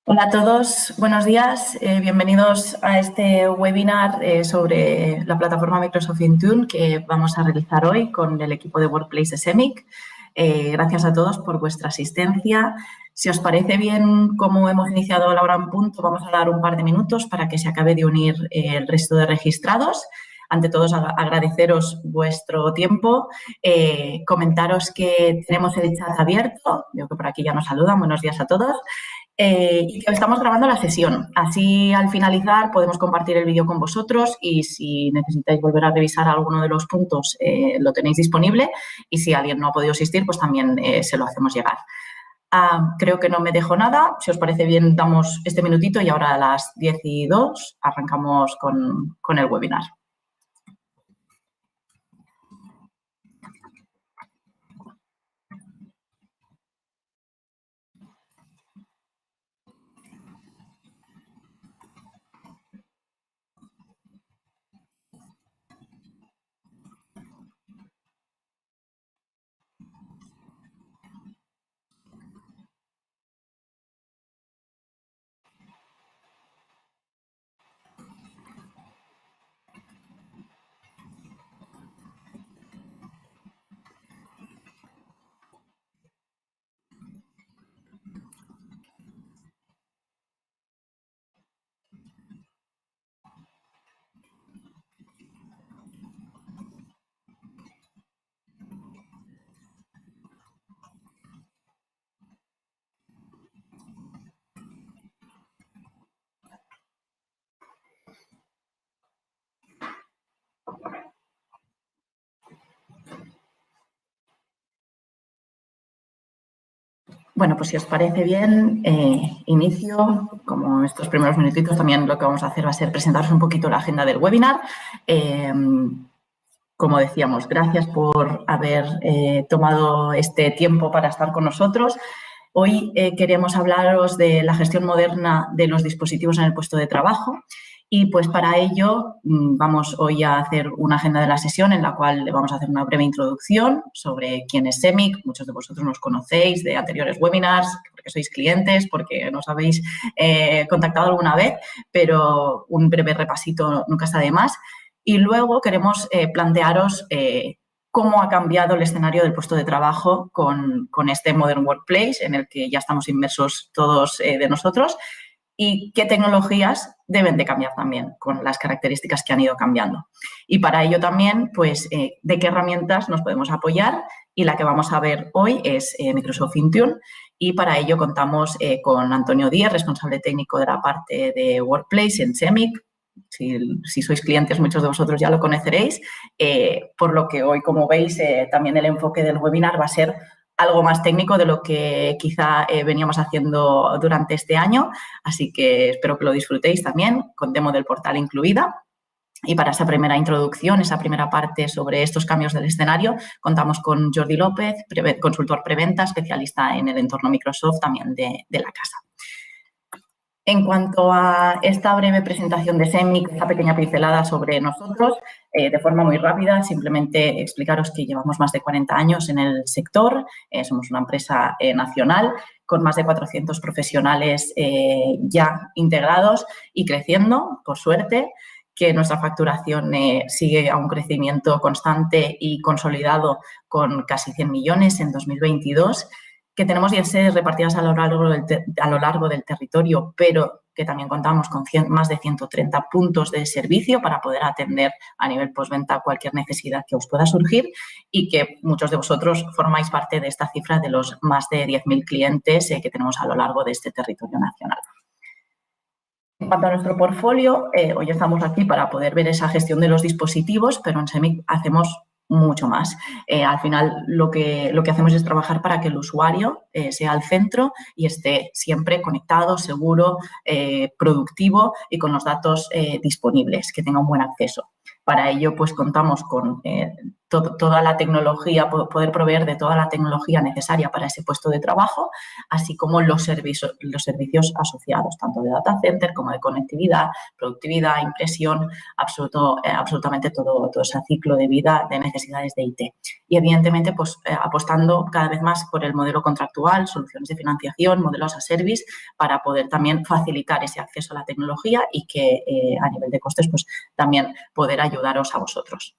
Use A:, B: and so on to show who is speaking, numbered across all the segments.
A: Hola a todos, buenos días. Bienvenidos a este webinar sobre la plataforma Microsoft Intune que vamos a realizar hoy con el equipo de Workplace de CEMIC. Gracias a todos por vuestra asistencia. Si os parece bien, como hemos iniciado la hora en punto, vamos a dar un par de minutos para que se acabe de unir el resto de registrados. Ante todo, agradeceros vuestro tiempo, comentaros que tenemos el chat abierto. Veo que por aquí ya nos saludan. Buenos días a todos. Y que estamos grabando la sesión. Así, al finalizar, podemos compartir el vídeo con vosotros y si necesitáis volver a revisar alguno de los puntos, lo tenéis disponible y si alguien no ha podido asistir, pues también se lo hacemos llegar. Creo que no me dejo nada. Si os parece bien, damos este minutito y ahora a las 10:02 arrancamos con el webinar. Bueno, pues si os parece bien, inicio. Como estos primeros minutitos, también lo que vamos a hacer va a ser presentaros un poquito la agenda del webinar. Como decíamos, gracias por haber tomado este tiempo para estar con nosotros. Hoy queremos hablaros de la gestión moderna de los dispositivos en el puesto de trabajo. Y pues para ello vamos hoy a hacer una agenda de la sesión en la cual le vamos a hacer una breve introducción sobre quién es CEMIC. Muchos de vosotros nos conocéis de anteriores webinars, porque sois clientes, porque nos habéis contactado alguna vez, pero un breve repasito nunca está de más. Y luego queremos plantearos cómo ha cambiado el escenario del puesto de trabajo con este Modern Workplace en el que ya estamos inmersos todos de nosotros y qué tecnologías deben de cambiar también con las características que han ido cambiando. Y para ello también, pues, de qué herramientas nos podemos apoyar y la que vamos a ver hoy es Microsoft Intune y para ello contamos con Antonio Díez, responsable técnico de la parte de Workplace en CEMIC. Si sois clientes, muchos de vosotros ya lo conoceréis, por lo que hoy, como veis, también el enfoque del webinar va a ser algo más técnico de lo que quizá veníamos haciendo durante este año, así que espero que lo disfrutéis también, con demo del portal incluida. Y para esa primera introducción, esa primera parte sobre estos cambios del escenario, contamos con Jordi López, consultor preventa, especialista en el entorno Microsoft también de la casa. En cuanto a esta breve presentación de CEMIC, esta pequeña pincelada sobre nosotros, de forma muy rápida, simplemente explicaros que llevamos más de 40 años en el sector, somos una empresa nacional con más de 400 profesionales ya integrados y creciendo, por suerte, que nuestra facturación sigue a un crecimiento constante y consolidado con casi 100 millones en 2022, que tenemos 10 sedes repartidas a lo largo del territorio, pero que también contamos con más de 130 puntos de servicio para poder atender a nivel postventa cualquier necesidad que os pueda surgir y que muchos de vosotros formáis parte de esta cifra de los más de 10.000 clientes que tenemos a lo largo de este territorio nacional. En cuanto a nuestro portfolio, hoy estamos aquí para poder ver esa gestión de los dispositivos, pero en CEMIC hacemos mucho más. Al final, lo que hacemos es trabajar para que el usuario sea el centro y esté siempre conectado, seguro, productivo y con los datos disponibles, que tenga un buen acceso. Para ello, pues contamos con toda la tecnología, poder proveer de toda la tecnología necesaria para ese puesto de trabajo, así como los servicios asociados, tanto de data center como de conectividad, productividad, impresión, absolutamente todo ese ciclo de vida de necesidades de IT. Y, evidentemente, pues, apostando cada vez más por el modelo contractual, soluciones de financiación, modelos as service, para poder también facilitar ese acceso a la tecnología y que, a nivel de costes, pues, también poder ayudaros a vosotros.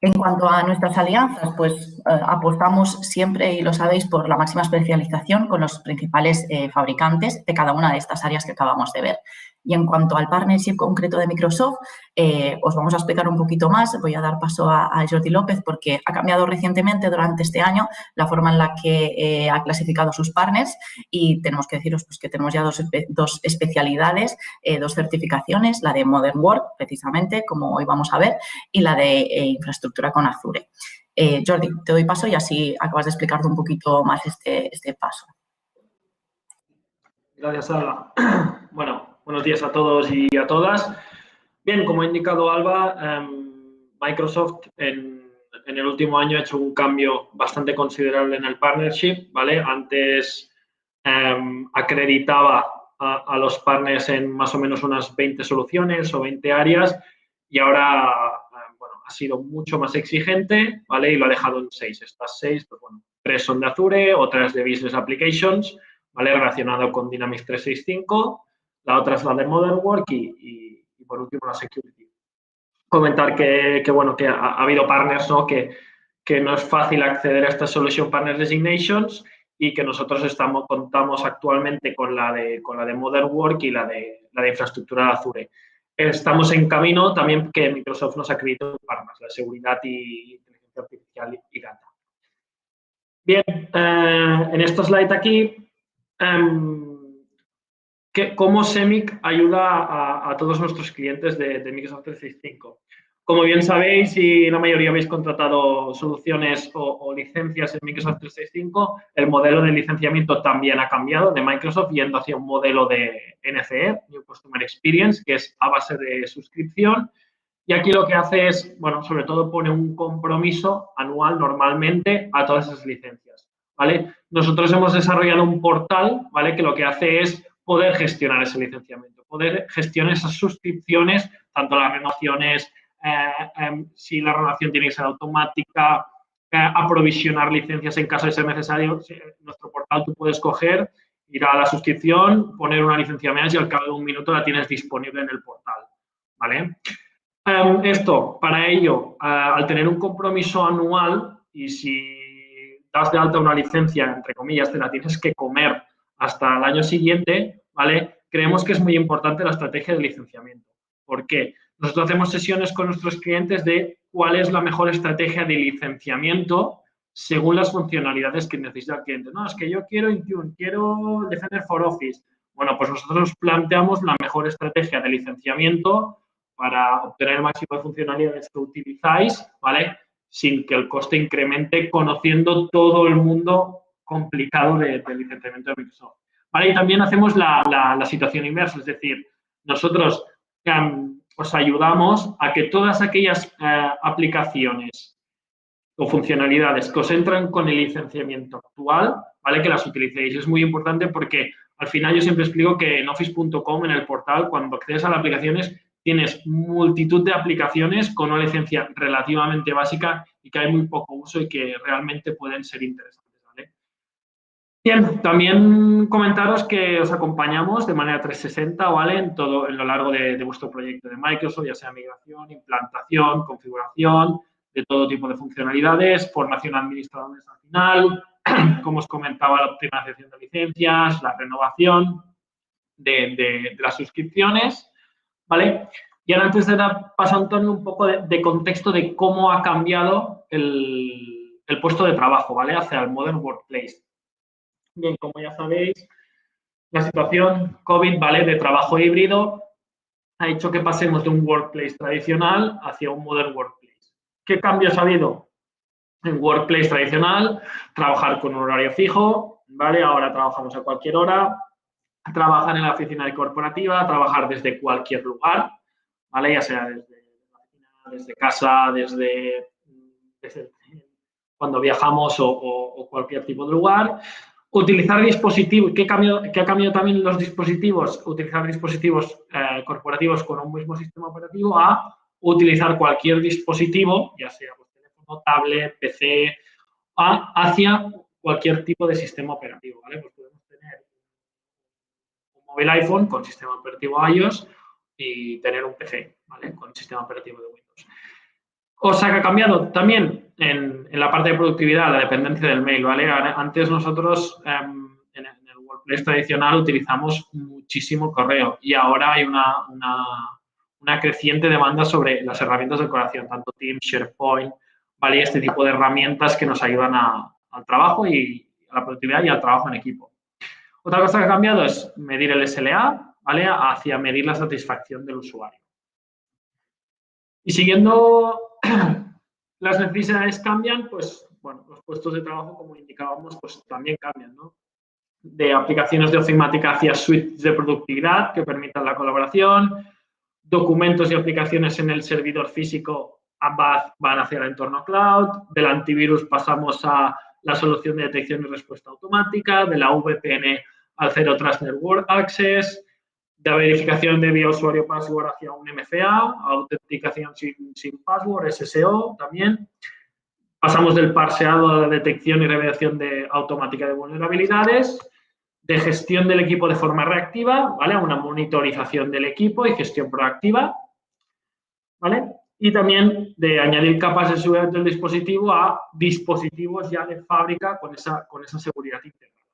A: En cuanto a nuestras alianzas, pues apostamos siempre, y lo sabéis, por la máxima especialización con los principales fabricantes de cada una de estas áreas que acabamos de ver. Y en cuanto al partnership concreto de Microsoft, os vamos a explicar un poquito más. Voy a dar paso a Jordi López porque ha cambiado recientemente durante este año la forma en la que ha clasificado sus partners y tenemos que deciros pues, que tenemos ya dos especialidades, dos certificaciones, la de Modern Work, precisamente, como hoy vamos a ver, y la de infraestructura con Azure. Jordi, te doy paso y así acabas de explicarte un poquito más este paso.
B: Gracias, Alba. Bueno, buenos días a todos y a todas. Bien, como ha indicado Alba, Microsoft en el último año ha hecho un cambio bastante considerable en el partnership, ¿vale? Antes acreditaba a los partners en más o menos unas 20 soluciones o 20 áreas y ahora bueno, ha sido mucho más exigente, ¿vale? Y lo ha dejado en 6. Estas 6, pues bueno, 3 son de Azure, otras de Business Applications, ¿vale? Relacionado con Dynamics 365, la otra es la de Modern Work y por último la Security. Comentar que bueno, que ha habido partners, ¿no? Que no es fácil acceder a estas Solution Partner Designations y que nosotros contamos actualmente con la de Modern Work y la de infraestructura de Azure. Estamos en camino también que Microsoft nos acredite partners, la seguridad y inteligencia artificial y data. Bien, en este slide aquí, ¿cómo CEMIC ayuda a todos nuestros clientes de Microsoft 365? Como bien sabéis, y la mayoría habéis contratado soluciones o licencias en Microsoft 365, el modelo de licenciamiento también ha cambiado de Microsoft yendo hacia un modelo de NCE, New Customer Experience, que es a base de suscripción. Y aquí lo que hace es, bueno, sobre todo pone un compromiso anual normalmente a todas esas licencias, ¿vale? Nosotros hemos desarrollado un portal, ¿vale? Que lo que hace es poder gestionar ese licenciamiento, poder gestionar esas suscripciones, tanto las renovaciones, si la renovación tiene que ser automática, aprovisionar licencias en caso de ser necesario. En nuestro portal tú puedes coger, ir a la suscripción, poner una licencia más y al cabo de un minuto la tienes disponible en el portal, ¿vale? Esto, para ello, al tener un compromiso anual y si das de alta una licencia, entre comillas, te la tienes que comer hasta el año siguiente, ¿vale? Creemos que es muy importante la estrategia de licenciamiento. ¿Por qué? Nosotros hacemos sesiones con nuestros clientes de cuál es la mejor estrategia de licenciamiento según las funcionalidades que necesita el cliente. No, es que yo quiero Intune, quiero Defender for Office. Bueno, pues nosotros planteamos la mejor estrategia de licenciamiento para obtener el máximo de funcionalidades que utilizáis, ¿vale? Sin que el coste incremente, conociendo todo el mundo complicado de licenciamiento de Microsoft. ¿Vale? Y también hacemos la situación inversa, es decir, nosotros os ayudamos a que todas aquellas aplicaciones o funcionalidades que os entran con el licenciamiento actual, ¿vale? Que las utilicéis. Es muy importante porque al final yo siempre explico que en office.com, en el portal, cuando accedes a las aplicaciones, tienes multitud de aplicaciones con una licencia relativamente básica y que hay muy poco uso y que realmente pueden ser interesantes, ¿vale? Bien, también comentaros que os acompañamos de manera 360, ¿vale? En lo largo de vuestro proyecto de Microsoft, ya sea migración, implantación, configuración, de todo tipo de funcionalidades, formación a administradores al final, como os comentaba, la optimización de licencias, la renovación de las suscripciones, ¿vale? Y ahora, antes de dar paso a Antonio, un poco de contexto de cómo ha cambiado el puesto de trabajo, ¿vale? Hacia el Modern Workplace. Bien, como ya sabéis, la situación COVID, ¿vale? De trabajo híbrido ha hecho que pasemos de un workplace tradicional hacia un Modern Workplace. ¿Qué cambios ha habido? En workplace tradicional, trabajar con un horario fijo, ¿vale? Ahora trabajamos a cualquier hora, trabajar en la oficina corporativa, trabajar desde cualquier lugar, ¿vale? Ya sea desde casa, desde cuando viajamos o cualquier tipo de lugar. Utilizar dispositivos, ¿qué ha cambiado también los dispositivos? Utilizar dispositivos corporativos con un mismo sistema operativo a utilizar cualquier dispositivo, ya sea pues, teléfono, tablet, PC, hacia cualquier tipo de sistema operativo, ¿vale? Pues podemos tener un móvil iPhone con sistema operativo iOS y tener un PC, ¿vale? Con sistema operativo de Windows. Cosa que ha cambiado también en la parte de productividad, la dependencia del mail, ¿vale? Antes nosotros en el Workplace tradicional utilizamos muchísimo correo y ahora hay una creciente demanda sobre las herramientas de colaboración, tanto Teams, SharePoint, ¿vale? Y este tipo de herramientas que nos ayudan al trabajo y a la productividad y al trabajo en equipo. Otra cosa que ha cambiado es medir el SLA, ¿vale? Hacia medir la satisfacción del usuario. Y siguiendo las necesidades cambian, pues, bueno, los puestos de trabajo, como indicábamos, pues también cambian, ¿no? De aplicaciones de ofimática hacia suites de productividad que permitan la colaboración, documentos y aplicaciones en el servidor físico van hacia el entorno cloud, del antivirus pasamos a la solución de detección y respuesta automática, de la VPN al Zero Trust Network Access, de verificación de vía usuario password hacia un MFA, autenticación sin password, SSO también. Pasamos del parseado a la detección y revelación automática de vulnerabilidades, de gestión del equipo de forma reactiva, ¿vale? A una monitorización del equipo y gestión proactiva, ¿vale? Y también de añadir capas de seguridad del dispositivo a dispositivos ya de fábrica con esa seguridad integrada,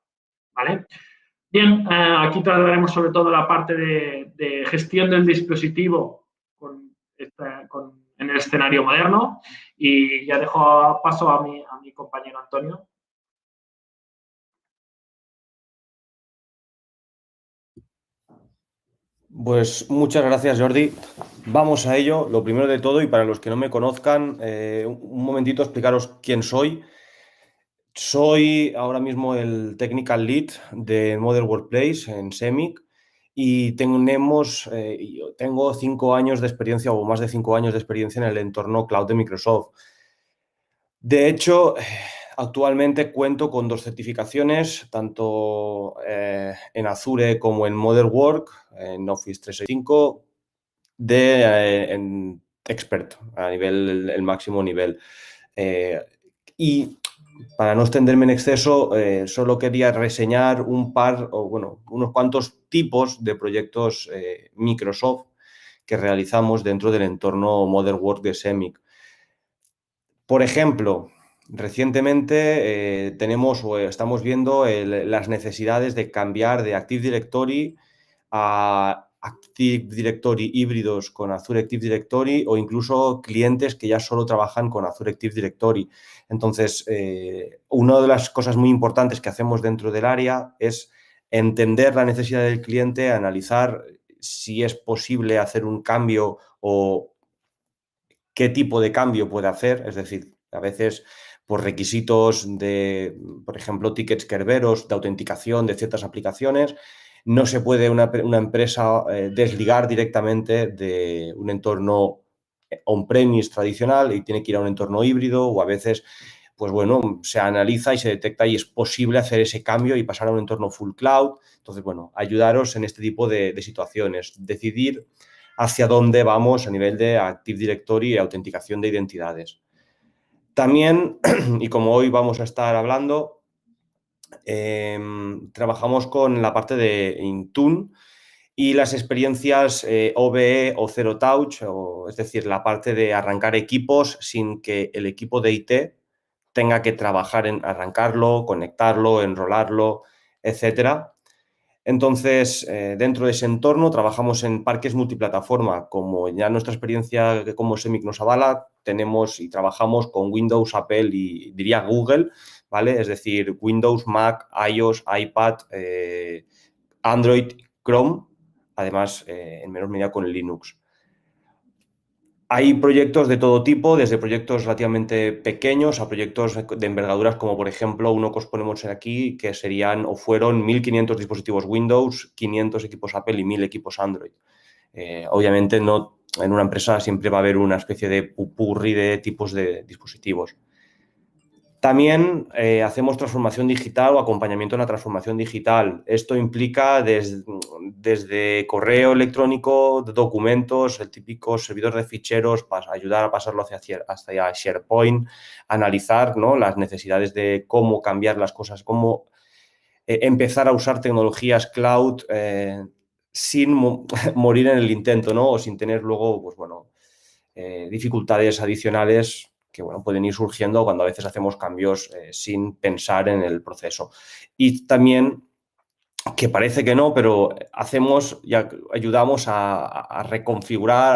B: ¿vale? Bien, aquí trataremos sobre todo la parte de gestión del dispositivo en el escenario moderno y ya dejo paso a mi compañero Antonio.
C: Pues muchas gracias, Jordi. Vamos a ello. Lo primero de todo, y para los que no me conozcan, un momentito explicaros quién soy. Soy ahora mismo el Technical Lead de Modern Workplace en Semic y tengo 5 años de experiencia o más de 5 años de experiencia en el entorno cloud de Microsoft. De hecho, actualmente cuento con 2 certificaciones, tanto en Azure como en Modern Work, en Office 365, en experto, a nivel, el máximo nivel. Y para no extenderme en exceso, solo quería reseñar unos cuantos tipos de proyectos Microsoft que realizamos dentro del entorno Modern Work de Semic. Por ejemplo, recientemente estamos viendo las necesidades de cambiar de Active Directory a Active Directory híbridos con Azure Active Directory o incluso clientes que ya solo trabajan con Azure Active Directory. Entonces, una de las cosas muy importantes que hacemos dentro del área es entender la necesidad del cliente, analizar si es posible hacer un cambio o qué tipo de cambio puede hacer. Es decir, a veces por requisitos de, por ejemplo, tickets Kerberos de autenticación de ciertas aplicaciones, no se puede una empresa desligar directamente de un entorno on-premise tradicional y tiene que ir a un entorno híbrido, o a veces, pues bueno, se analiza y se detecta y es posible hacer ese cambio y pasar a un entorno full cloud. Entonces, bueno, ayudaros en este tipo de situaciones, decidir hacia dónde vamos a nivel de Active Directory y autenticación de identidades. También, y como hoy vamos a estar hablando, trabajamos con la parte de Intune y las experiencias OVE o Zero Touch, es decir, la parte de arrancar equipos sin que el equipo de IT tenga que trabajar en arrancarlo, conectarlo, enrolarlo, etcétera. Entonces, dentro de ese entorno trabajamos en parques multiplataforma. Como ya nuestra experiencia como Semic nos avala, tenemos y trabajamos con Windows, Apple y diría Google, ¿vale? Es decir, Windows, Mac, iOS, iPad, Android, Chrome, además en menor medida con Linux. Hay proyectos de todo tipo, desde proyectos relativamente pequeños a proyectos de envergaduras como, por ejemplo, uno que os ponemos aquí, que serían o fueron 1.500 dispositivos Windows, 500 equipos Apple y 1.000 equipos Android. Obviamente no en una empresa siempre va a haber una especie de pupurri de tipos de dispositivos. También hacemos transformación digital o acompañamiento en la transformación digital. Esto implica desde correo electrónico, documentos, el típico servidor de ficheros, para ayudar a pasarlo hacia SharePoint, analizar, ¿no?, las necesidades de cómo cambiar las cosas, cómo empezar a usar tecnologías cloud sin morir en el intento, ¿no?, o sin tener luego, pues bueno, dificultades adicionales que, bueno, pueden ir surgiendo cuando a veces hacemos cambios sin pensar en el proceso. Y también, que parece que no, pero ayudamos a reconfigurar,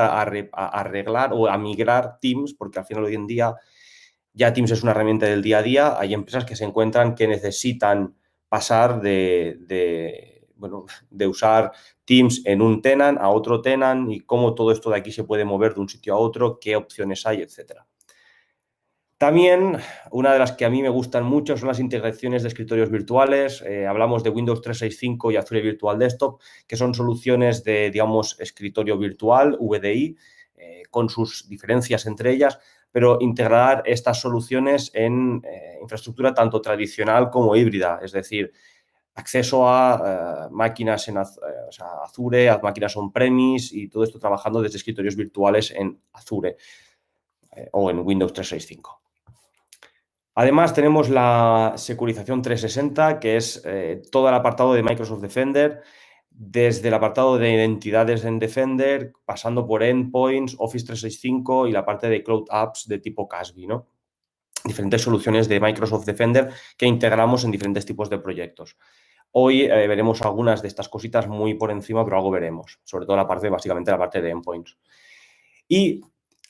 C: a arreglar o a migrar Teams, porque al final hoy en día ya Teams es una herramienta del día a día. Hay empresas que se encuentran que necesitan pasar de usar Teams en un tenant a otro tenant y cómo todo esto de aquí se puede mover de un sitio a otro, qué opciones hay, etcétera. También, una de las que a mí me gustan mucho son las integraciones de escritorios virtuales. Hablamos de Windows 365 y Azure Virtual Desktop, que son soluciones de, digamos, escritorio virtual, VDI, con sus diferencias entre ellas, pero integrar estas soluciones en infraestructura tanto tradicional como híbrida, es decir, acceso a máquinas en Azure, a máquinas on-premise y todo esto trabajando desde escritorios virtuales en Azure o en Windows 365. Además, tenemos la securización 360, que es todo el apartado de Microsoft Defender, desde el apartado de identidades en Defender, pasando por endpoints, Office 365 y la parte de Cloud Apps de tipo CASB, ¿no? Diferentes soluciones de Microsoft Defender que integramos en diferentes tipos de proyectos. Hoy veremos algunas de estas cositas muy por encima, pero algo veremos, sobre todo básicamente la parte de endpoints. Y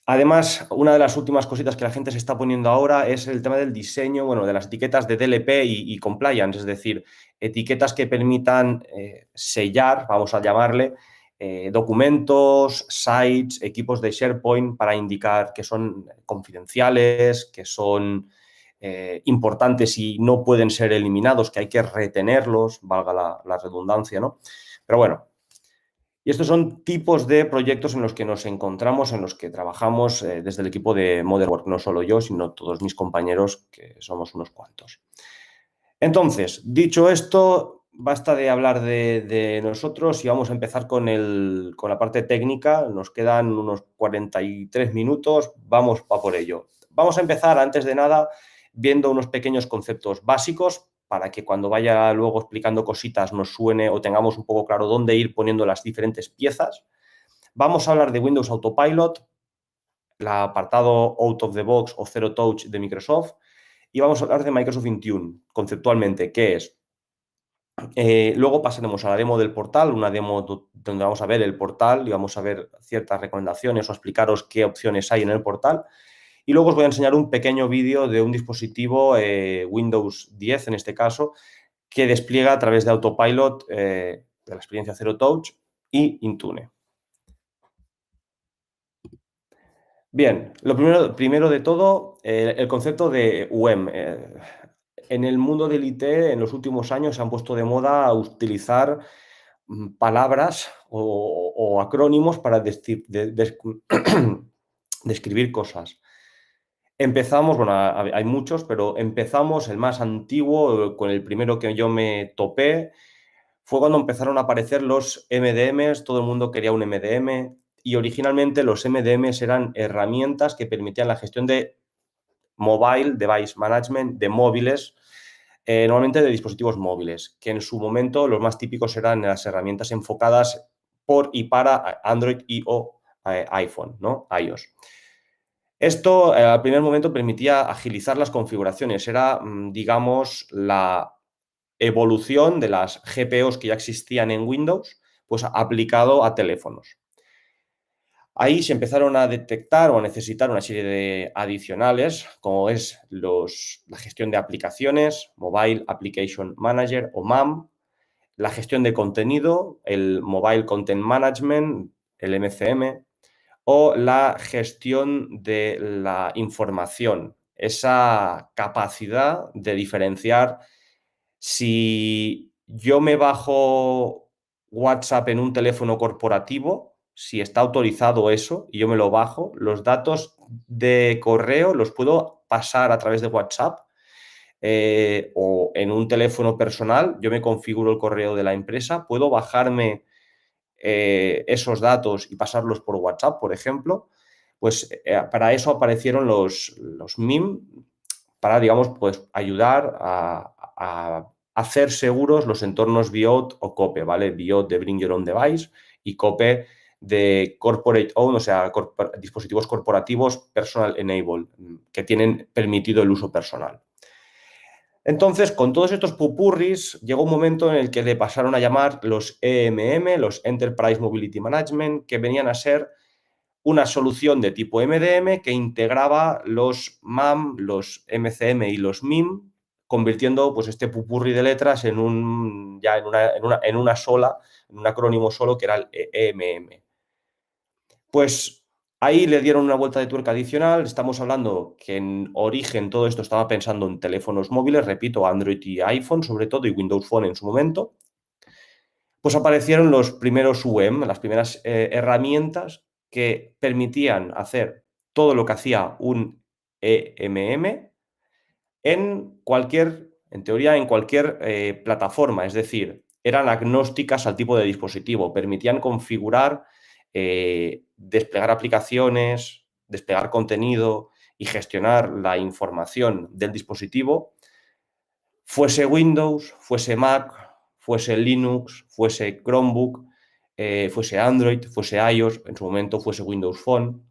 C: además, una de las últimas cositas que la gente se está poniendo ahora es el tema del diseño, bueno, de las etiquetas de DLP y compliance, es decir, etiquetas que permitan sellar, vamos a llamarle, documentos, sites, equipos de SharePoint para indicar que son confidenciales, que son importantes y no pueden ser eliminados, que hay que retenerlos, valga la redundancia, ¿no? Pero bueno. Y estos son tipos de proyectos en los que nos encontramos, en los que trabajamos desde el equipo de Modern Work, no solo yo, sino todos mis compañeros, que somos unos cuantos. Entonces, dicho esto, basta de hablar de nosotros y vamos a empezar con la parte técnica. Nos quedan unos 43 minutos, vamos a por ello. Vamos a empezar, antes de nada, viendo unos pequeños conceptos básicos para que cuando vaya luego explicando cositas nos suene o tengamos un poco claro dónde ir poniendo las diferentes piezas. Vamos a hablar de Windows Autopilot, el apartado Out of the Box o Zero Touch de Microsoft, y vamos a hablar de Microsoft Intune, conceptualmente, ¿qué es? Luego pasaremos a la demo del portal, una demo donde vamos a ver el portal y vamos a ver ciertas recomendaciones o explicaros qué opciones hay en el portal. Y luego os voy a enseñar un pequeño vídeo de un dispositivo Windows 10, en este caso, que despliega a través de Autopilot de la experiencia Zero Touch y Intune. Bien, lo primero de todo, el concepto de UEM. En el mundo del IT, en los últimos años, se han puesto de moda utilizar palabras o acrónimos para describir cosas. Empezamos, bueno, hay muchos, pero empezamos, el más antiguo, con el primero que yo me topé, fue cuando empezaron a aparecer los MDMs, todo el mundo quería un MDM, y originalmente los MDMs eran herramientas que permitían la gestión de Mobile Device Management, de móviles, normalmente de dispositivos móviles, que en su momento los más típicos eran las herramientas enfocadas por y para Android y o iPhone, ¿no? iOS. Esto, al primer momento, permitía agilizar las configuraciones. Era, digamos, la evolución de las GPOs que ya existían en Windows, pues aplicado a teléfonos. Ahí se empezaron a detectar o a necesitar una serie de adicionales, como es la gestión de aplicaciones, Mobile Application Manager o MAM, la gestión de contenido, el Mobile Content Management, el MCM, o la gestión de la información, esa capacidad de diferenciar si yo me bajo WhatsApp en un teléfono corporativo, si está autorizado eso y yo me lo bajo, los datos de correo los puedo pasar a través de WhatsApp o en un teléfono personal. Yo me configuro el correo de la empresa, puedo bajarme esos datos y pasarlos por WhatsApp, por ejemplo. Pues para eso aparecieron los MIM, para, digamos, pues ayudar a hacer seguros los entornos BIOT o COPE, ¿vale? BIOT de Bring Your Own Device y COPE de Corporate Own, o sea, dispositivos corporativos Personal Enabled, que tienen permitido el uso personal. Entonces, con todos estos pupurris, llegó un momento en el que le pasaron a llamar los EMM, los Enterprise Mobility Management, que venían a ser una solución de tipo MDM que integraba los MAM, los MCM y los MIM, convirtiendo pues este pupurri de letras en un acrónimo solo, que era el EMM. Pues ahí le dieron una vuelta de tuerca adicional. Estamos hablando que en origen todo esto estaba pensando en teléfonos móviles, repito, Android y iPhone sobre todo, y Windows Phone en su momento. Pues aparecieron los primeros UEM, las primeras herramientas que permitían hacer todo lo que hacía un EMM en teoría, en cualquier plataforma. Es decir, eran agnósticas al tipo de dispositivo, permitían configurar, desplegar aplicaciones, desplegar contenido y gestionar la información del dispositivo, fuese Windows, fuese Mac, fuese Linux, fuese Chromebook, fuese Android, fuese iOS, en su momento fuese Windows Phone,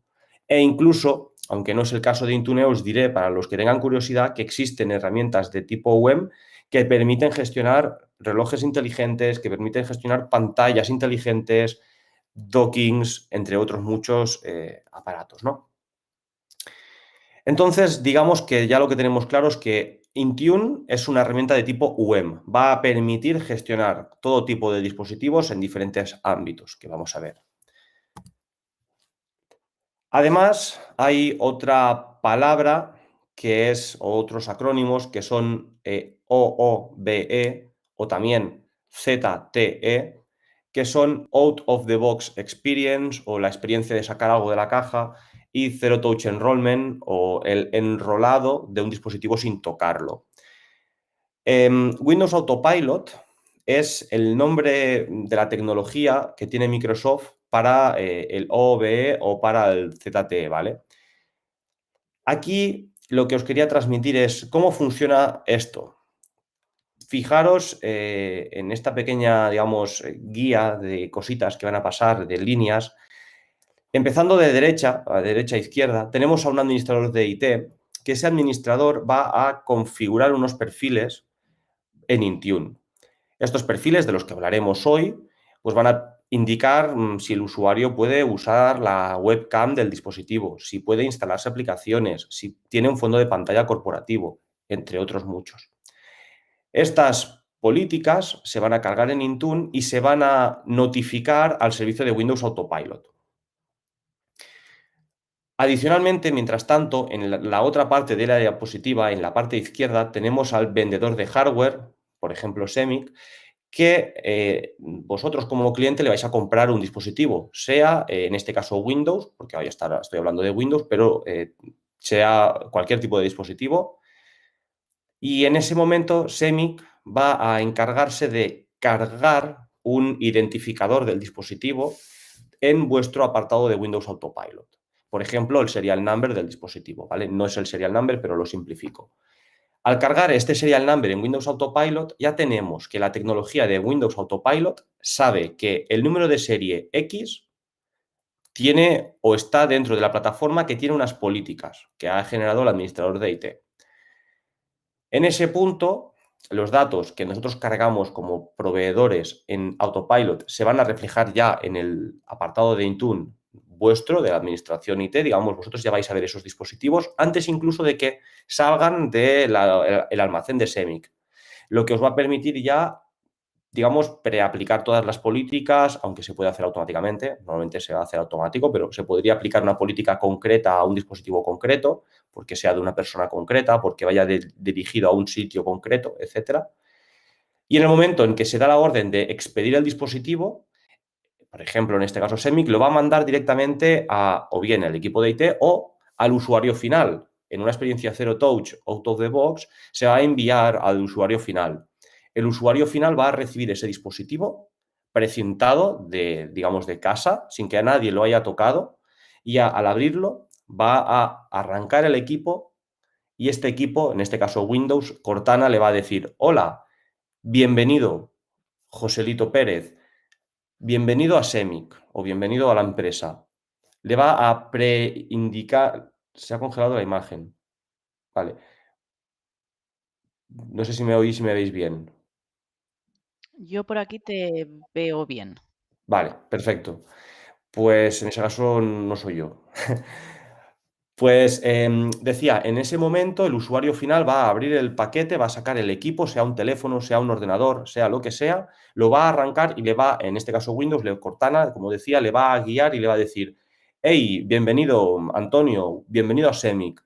C: e incluso, aunque no es el caso de Intune, os diré, para los que tengan curiosidad, que existen herramientas de tipo UEM que permiten gestionar relojes inteligentes, que permiten gestionar pantallas inteligentes, dockings, entre otros muchos aparatos, ¿no? Entonces, digamos que ya lo que tenemos claro es que Intune es una herramienta de tipo UEM. Va a permitir gestionar todo tipo de dispositivos en diferentes ámbitos que vamos a ver. Además, hay otra palabra que es, o otros acrónimos que son OOBE o también ZTE, que son Out of the Box Experience o la experiencia de sacar algo de la caja, y Zero Touch Enrollment o el enrolado de un dispositivo sin tocarlo. Windows Autopilot es el nombre de la tecnología que tiene Microsoft para el OOBE o para el ZTE, ¿vale? Aquí lo que os quería transmitir es cómo funciona esto. Fijaros en esta pequeña, digamos, guía de cositas que van a pasar, de líneas. Empezando de derecha a izquierda, tenemos a un administrador de IT, que ese administrador va a configurar unos perfiles en Intune. Estos perfiles, de los que hablaremos hoy, pues van a indicar si el usuario puede usar la webcam del dispositivo, si puede instalarse aplicaciones, si tiene un fondo de pantalla corporativo, entre otros muchos. Estas políticas se van a cargar en Intune y se van a notificar al servicio de Windows Autopilot. Adicionalmente, mientras tanto, en la otra parte de la diapositiva, en la parte izquierda, tenemos al vendedor de hardware, por ejemplo, Semic, que vosotros como cliente le vais a comprar un dispositivo, sea en este caso Windows, porque hoy estoy hablando de Windows, pero sea cualquier tipo de dispositivo. Y en ese momento Semic va a encargarse de cargar un identificador del dispositivo en vuestro apartado de Windows Autopilot. Por ejemplo, el serial number del dispositivo, ¿vale? No es el serial number, pero lo simplifico. Al cargar este serial number en Windows Autopilot, ya tenemos que la tecnología de Windows Autopilot sabe que el número de serie X tiene o está dentro de la plataforma que tiene unas políticas que ha generado el administrador de IT. En ese punto, los datos que nosotros cargamos como proveedores en Autopilot se van a reflejar ya en el apartado de Intune vuestro, de la administración IT. Digamos, vosotros ya vais a ver esos dispositivos antes incluso de que salgan del almacén de Semic, lo que os va a permitir ya, digamos, preaplicar todas las políticas, aunque se puede hacer automáticamente. Normalmente se va a hacer automático, pero se podría aplicar una política concreta a un dispositivo concreto, porque sea de una persona concreta, porque vaya dirigido a un sitio concreto, etc. Y en el momento en que se da la orden de expedir el dispositivo, por ejemplo, en este caso Semic, lo va a mandar directamente o bien al equipo de IT o al usuario final. En una experiencia Zero Touch out of the box se va a enviar al usuario final. El usuario final va a recibir ese dispositivo precintado digamos, de casa, sin que a nadie lo haya tocado, y al abrirlo va a arrancar el equipo y este equipo, en este caso Windows, Cortana le va a decir: hola, bienvenido, Joselito Pérez, bienvenido a Semic o bienvenido a la empresa. Le va a preindicar... Se ha congelado la imagen. Vale. No sé si me oís y me veis bien.
D: Yo por aquí te veo bien.
C: Vale, perfecto. Pues en ese caso no soy yo. Pues decía, en ese momento el usuario final va a abrir el paquete, va a sacar el equipo, sea un teléfono, sea un ordenador, sea lo que sea, lo va a arrancar y le va, en este caso Windows, Cortana, como decía, le va a guiar y le va a decir: hey, bienvenido Antonio, bienvenido a Semic,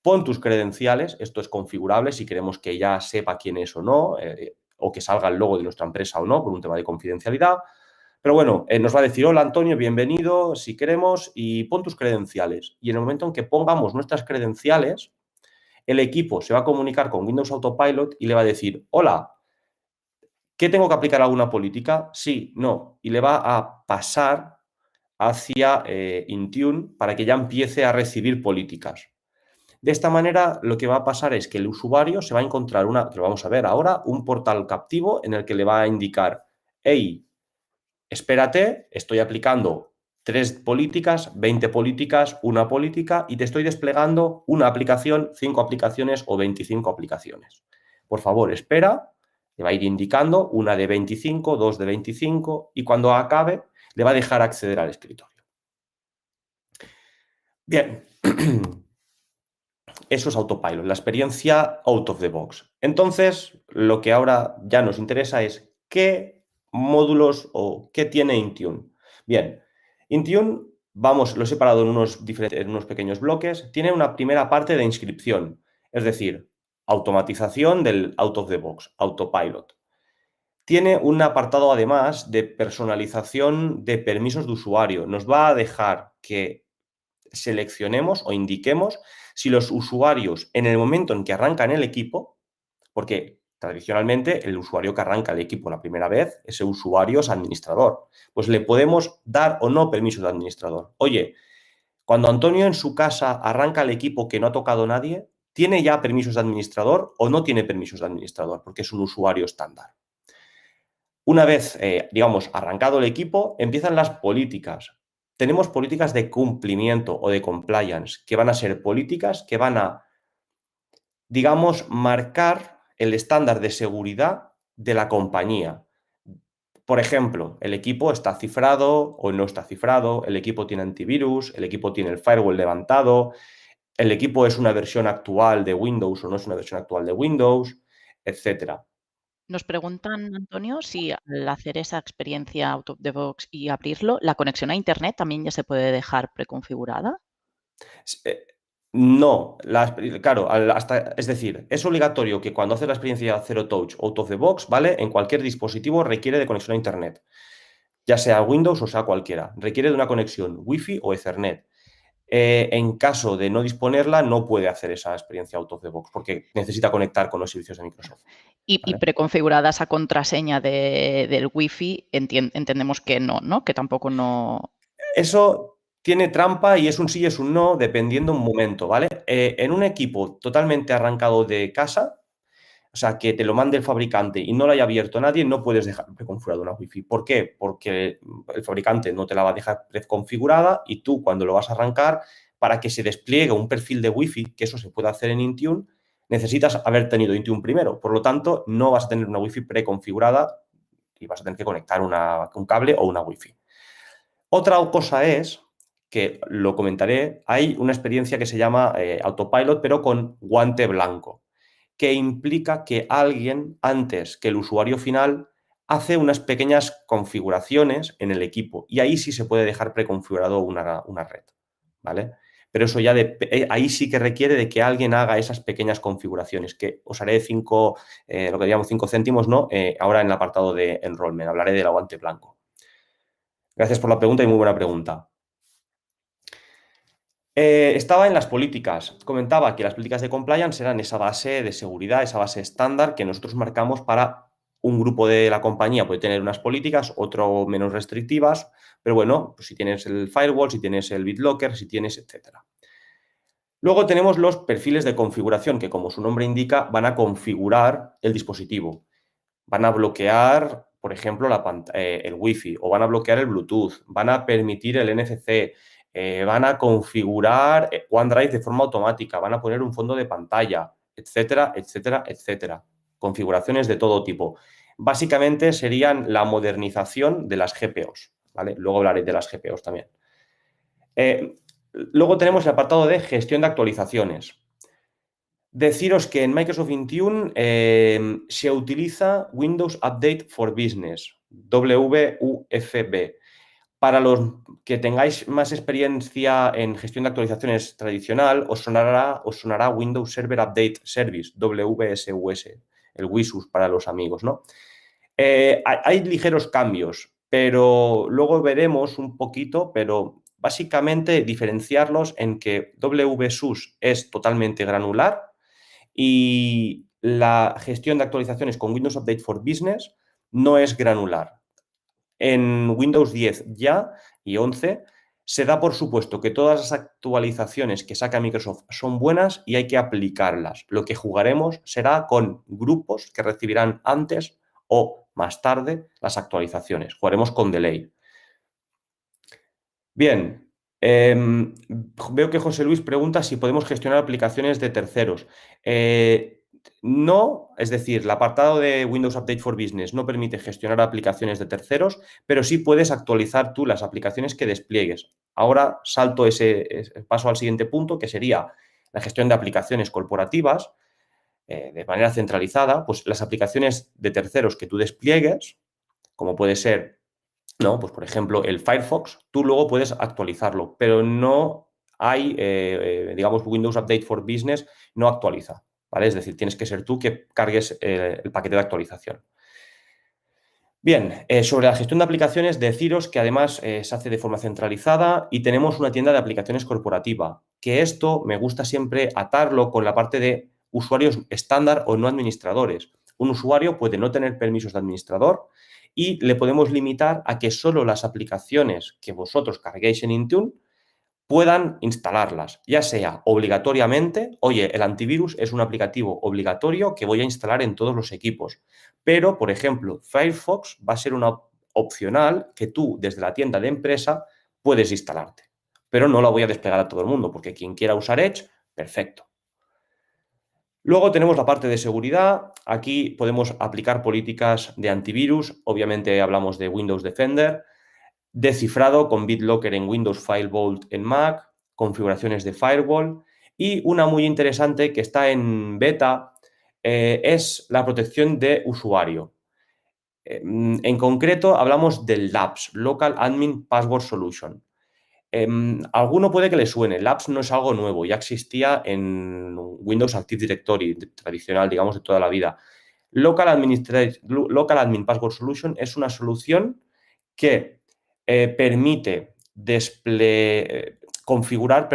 C: pon tus credenciales, esto es configurable si queremos que ya sepa quién es o no, o que salga el logo de nuestra empresa o no, por un tema de confidencialidad. Pero bueno, nos va a decir: hola Antonio, bienvenido, si queremos, y pon tus credenciales. Y en el momento en que pongamos nuestras credenciales, el equipo se va a comunicar con Windows Autopilot y le va a decir: hola, ¿qué tengo que aplicar alguna política? Sí, no. Y le va a pasar hacia Intune para que ya empiece a recibir políticas. De esta manera, lo que va a pasar es que el usuario se va a encontrar que lo vamos a ver ahora, un portal captivo en el que le va a indicar: hey, espérate, estoy aplicando 3 políticas, 20 políticas, una política y te estoy desplegando una aplicación, 5 aplicaciones o 25 aplicaciones. Por favor, espera, le va a ir indicando una de 25, 2 de 25 y cuando acabe le va a dejar acceder al escritorio. Bien, eso es Autopilot, la experiencia out of the box. Entonces, lo que ahora ya nos interesa es qué módulos o qué tiene Intune. Bien, Intune, lo he separado en unos pequeños bloques. Tiene una primera parte de inscripción, es decir, automatización del out of the box, Autopilot. Tiene un apartado además de personalización de permisos de usuario. Nos va a dejar que seleccionemos o indiquemos si los usuarios, en el momento en que arrancan el equipo, porque tradicionalmente el usuario que arranca el equipo la primera vez, ese usuario es administrador, pues le podemos dar o no permisos de administrador. Oye, cuando Antonio en su casa arranca el equipo que no ha tocado nadie, ¿tiene ya permisos de administrador o no tiene permisos de administrador? Porque es un usuario estándar. Una vez, digamos, arrancado el equipo, empiezan las políticas. Tenemos políticas de cumplimiento o de compliance, que van a ser políticas que van a, digamos, marcar el estándar de seguridad de la compañía. Por ejemplo, el equipo está cifrado o no está cifrado, el equipo tiene antivirus, el equipo tiene el firewall levantado, el equipo es una versión actual de Windows o no es una versión actual de Windows, etcétera.
D: Nos preguntan, Antonio, si al hacer esa experiencia out of the box y abrirlo, ¿la conexión a Internet también ya se puede dejar preconfigurada?
C: No, claro, es decir, es obligatorio que cuando haces la experiencia Zero Touch out of the box, ¿vale? En cualquier dispositivo requiere de conexión a Internet, ya sea Windows o sea cualquiera. Requiere de una conexión Wi-Fi o Ethernet. En caso de no disponerla, no puede hacer esa experiencia out of the box porque necesita conectar con los servicios de Microsoft.
D: Y preconfigurada esa contraseña del Wi-Fi, entendemos que no, ¿no? Que tampoco no...
C: Eso tiene trampa y es un sí y es un no, dependiendo un momento, ¿vale? En un equipo totalmente arrancado de casa, o sea, que te lo mande el fabricante y no lo haya abierto nadie, no puedes dejar preconfigurada una Wi-Fi. ¿Por qué? Porque el fabricante no te la va a dejar preconfigurada y tú, cuando lo vas a arrancar, para que se despliegue un perfil de Wi-Fi, que eso se puede hacer en Intune, necesitas haber tenido Intune primero. Por lo tanto, no vas a tener una Wi-Fi preconfigurada y vas a tener que conectar un cable o una Wi-Fi. Otra cosa es, que lo comentaré, hay una experiencia que se llama Autopilot, pero con guante blanco, que implica que alguien, antes que el usuario final, hace unas pequeñas configuraciones en el equipo y ahí sí se puede dejar preconfigurado una red, ¿vale? Pero eso ya ahí sí que requiere de que alguien haga esas pequeñas configuraciones, que os haré lo que llamamos 5 céntimos, ¿no? Ahora en el apartado de enrollment, hablaré del guante blanco. Gracias por la pregunta y muy buena pregunta. Estaba en las políticas. Comentaba que las políticas de compliance eran esa base de seguridad, esa base estándar que nosotros marcamos para un grupo de la compañía. Puede tener unas políticas, otro menos restrictivas, pero bueno, pues si tienes el firewall, si tienes el BitLocker, si tienes, etcétera. Luego tenemos los perfiles de configuración que, como su nombre indica, van a configurar el dispositivo. Van a bloquear, por ejemplo, el Wi-Fi o van a bloquear el Bluetooth, van a permitir el NFC, van a configurar OneDrive de forma automática, van a poner un fondo de pantalla, etcétera, etcétera, etcétera. Configuraciones de todo tipo. Básicamente serían la modernización de las GPOs, ¿vale? Luego hablaré de las GPOs también. Luego tenemos el apartado de gestión de actualizaciones. Deciros que en Microsoft Intune se utiliza Windows Update for Business, WUFB. Para los que tengáis más experiencia en gestión de actualizaciones tradicional, os sonará Windows Server Update Service, WSUS, el WSUS para los amigos, ¿no? Hay ligeros cambios, pero luego veremos un poquito, pero básicamente diferenciarlos en que WSUS es totalmente granular y la gestión de actualizaciones con Windows Update for Business no es granular. En Windows 10 ya y 11 se da por supuesto que todas las actualizaciones que saca Microsoft son buenas y hay que aplicarlas. Lo que jugaremos será con grupos que recibirán antes o más tarde las actualizaciones. Jugaremos con delay. Bien, veo que José Luis pregunta si podemos gestionar aplicaciones de terceros. No, es decir, el apartado de Windows Update for Business no permite gestionar aplicaciones de terceros, pero sí puedes actualizar tú las aplicaciones que despliegues. Ahora salto paso al siguiente punto, que sería la gestión de aplicaciones corporativas de manera centralizada. Pues las aplicaciones de terceros que tú despliegues, como puede ser, ¿no? Pues por ejemplo, el Firefox, tú luego puedes actualizarlo, pero no hay, digamos, Windows Update for Business no actualiza, ¿vale? Es decir, tienes que ser tú que cargues el paquete de actualización. Bien, sobre la gestión de aplicaciones, deciros que además se hace de forma centralizada y tenemos una tienda de aplicaciones corporativa, que esto me gusta siempre atarlo con la parte de usuarios estándar o no administradores. Un usuario puede no tener permisos de administrador y le podemos limitar a que solo las aplicaciones que vosotros carguéis en Intune puedan instalarlas, ya sea obligatoriamente, oye, el antivirus es un aplicativo obligatorio que voy a instalar en todos los equipos, pero, por ejemplo, Firefox va a ser una opcional que tú desde la tienda de empresa puedes instalarte, pero no la voy a desplegar a todo el mundo, porque quien quiera usar Edge, perfecto. Luego tenemos la parte de seguridad. Aquí podemos aplicar políticas de antivirus. Obviamente hablamos de Windows Defender, de cifrado con BitLocker en Windows, Firewall en Mac, configuraciones de firewall y una muy interesante que está en beta es la protección de usuario. En concreto hablamos del LAPS, Local Admin Password Solution. Alguno puede que le suene. LAPS no es algo nuevo, ya existía en Windows Active Directory tradicional, digamos, de toda la vida. Local Admin Password Solution es una solución que permite configurar,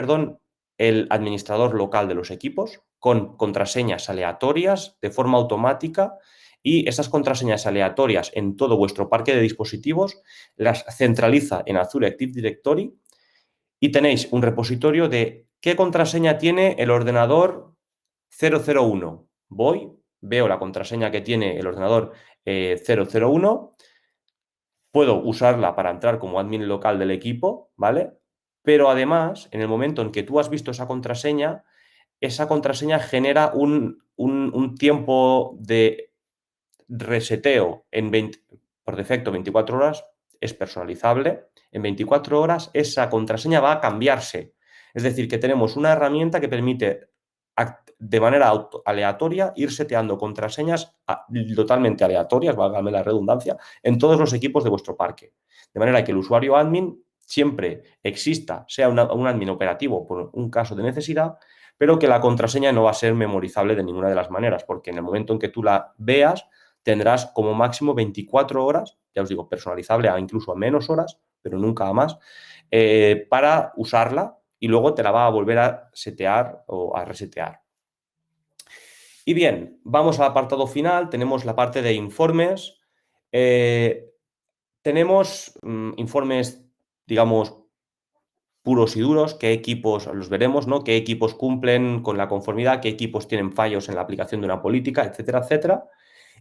C: el administrador local de los equipos con contraseñas aleatorias de forma automática y esas contraseñas aleatorias en todo vuestro parque de dispositivos las centraliza en Azure Active Directory y tenéis un repositorio de qué contraseña tiene el ordenador 001. Veo la contraseña que tiene el ordenador 001, puedo usarla para entrar como admin local del equipo, ¿vale? Pero además, en el momento en que tú has visto esa contraseña genera un tiempo de reseteo por defecto 24 horas, es personalizable. En 24 horas esa contraseña va a cambiarse. Es decir, que tenemos una herramienta que permite de manera aleatoria ir seteando contraseñas totalmente aleatorias, válgame la redundancia, en todos los equipos de vuestro parque. De manera que el usuario admin siempre exista, sea un admin operativo por un caso de necesidad, pero que la contraseña no va a ser memorizable de ninguna de las maneras, porque en el momento en que tú la veas, tendrás como máximo 24 horas, ya os digo, personalizable incluso a menos horas, pero nunca a más, para usarla y luego te la va a volver a setear o a resetear. Y bien, vamos al apartado final, tenemos la parte de informes. Tenemos informes, digamos, puros y duros, qué equipos, los veremos, ¿no? Qué equipos cumplen con la conformidad, qué equipos tienen fallos en la aplicación de una política, etcétera, etcétera.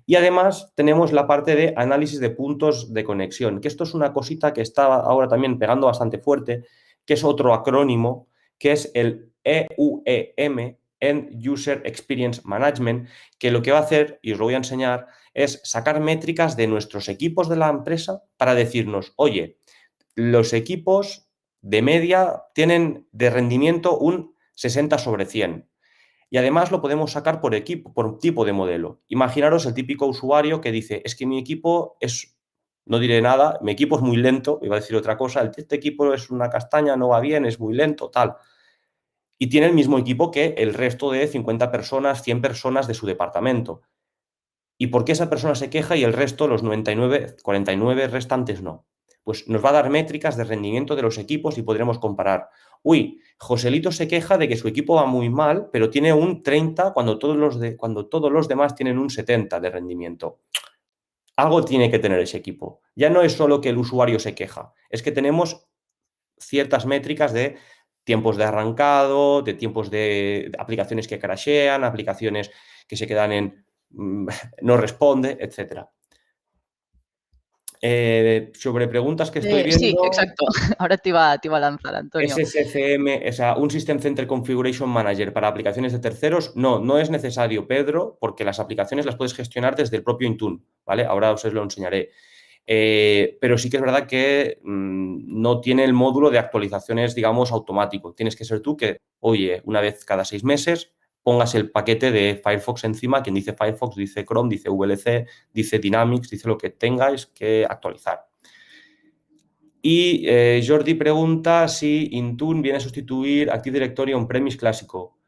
C: Y además tenemos la parte de análisis de puntos de conexión, que esto es una cosita que está ahora también pegando bastante fuerte, que es otro acrónimo, que es el EUEM, End User Experience Management, que lo que va a hacer, y os lo voy a enseñar, es sacar métricas de nuestros equipos de la empresa para decirnos, oye, los equipos de media tienen de rendimiento un 60/100. Y además lo podemos sacar por equipo, por tipo de modelo. Imaginaros el típico usuario que dice, es que mi equipo es, no diré nada, mi equipo es muy lento, iba a decir otra cosa, este equipo es una castaña, no va bien, es muy lento, tal. Y tiene el mismo equipo que el resto de 50 personas, 100 personas de su departamento. ¿Y por qué esa persona se queja y el resto, los 99, 49 restantes no? Pues nos va a dar métricas de rendimiento de los equipos y podremos comparar. Uy, Joselito se queja de que su equipo va muy mal, pero tiene un 30 cuando todos los demás tienen un 70 de rendimiento. Algo tiene que tener ese equipo. Ya no es solo que el usuario se queja, es que tenemos ciertas métricas de tiempos de arrancado, de tiempos de aplicaciones que crashean, aplicaciones que se quedan en no responde, etc. Sobre preguntas que estoy viendo...
D: Sí, exacto. Ahora te iba a lanzar, Antonio.
C: SCCM, o sea, un System Center Configuration Manager para aplicaciones de terceros, no es necesario, Pedro, porque las aplicaciones las puedes gestionar desde el propio Intune, ¿vale? Ahora os lo enseñaré. Pero sí que es verdad que no tiene el módulo de actualizaciones, digamos, automático. Tienes que ser tú que, oye, una vez cada 6 meses pongas el paquete de Firefox encima. Quien dice Firefox dice Chrome, dice VLC, dice Dynamics, dice lo que tengáis que actualizar. Y Jordi pregunta si Intune viene a sustituir Active Directory on-premise clásico.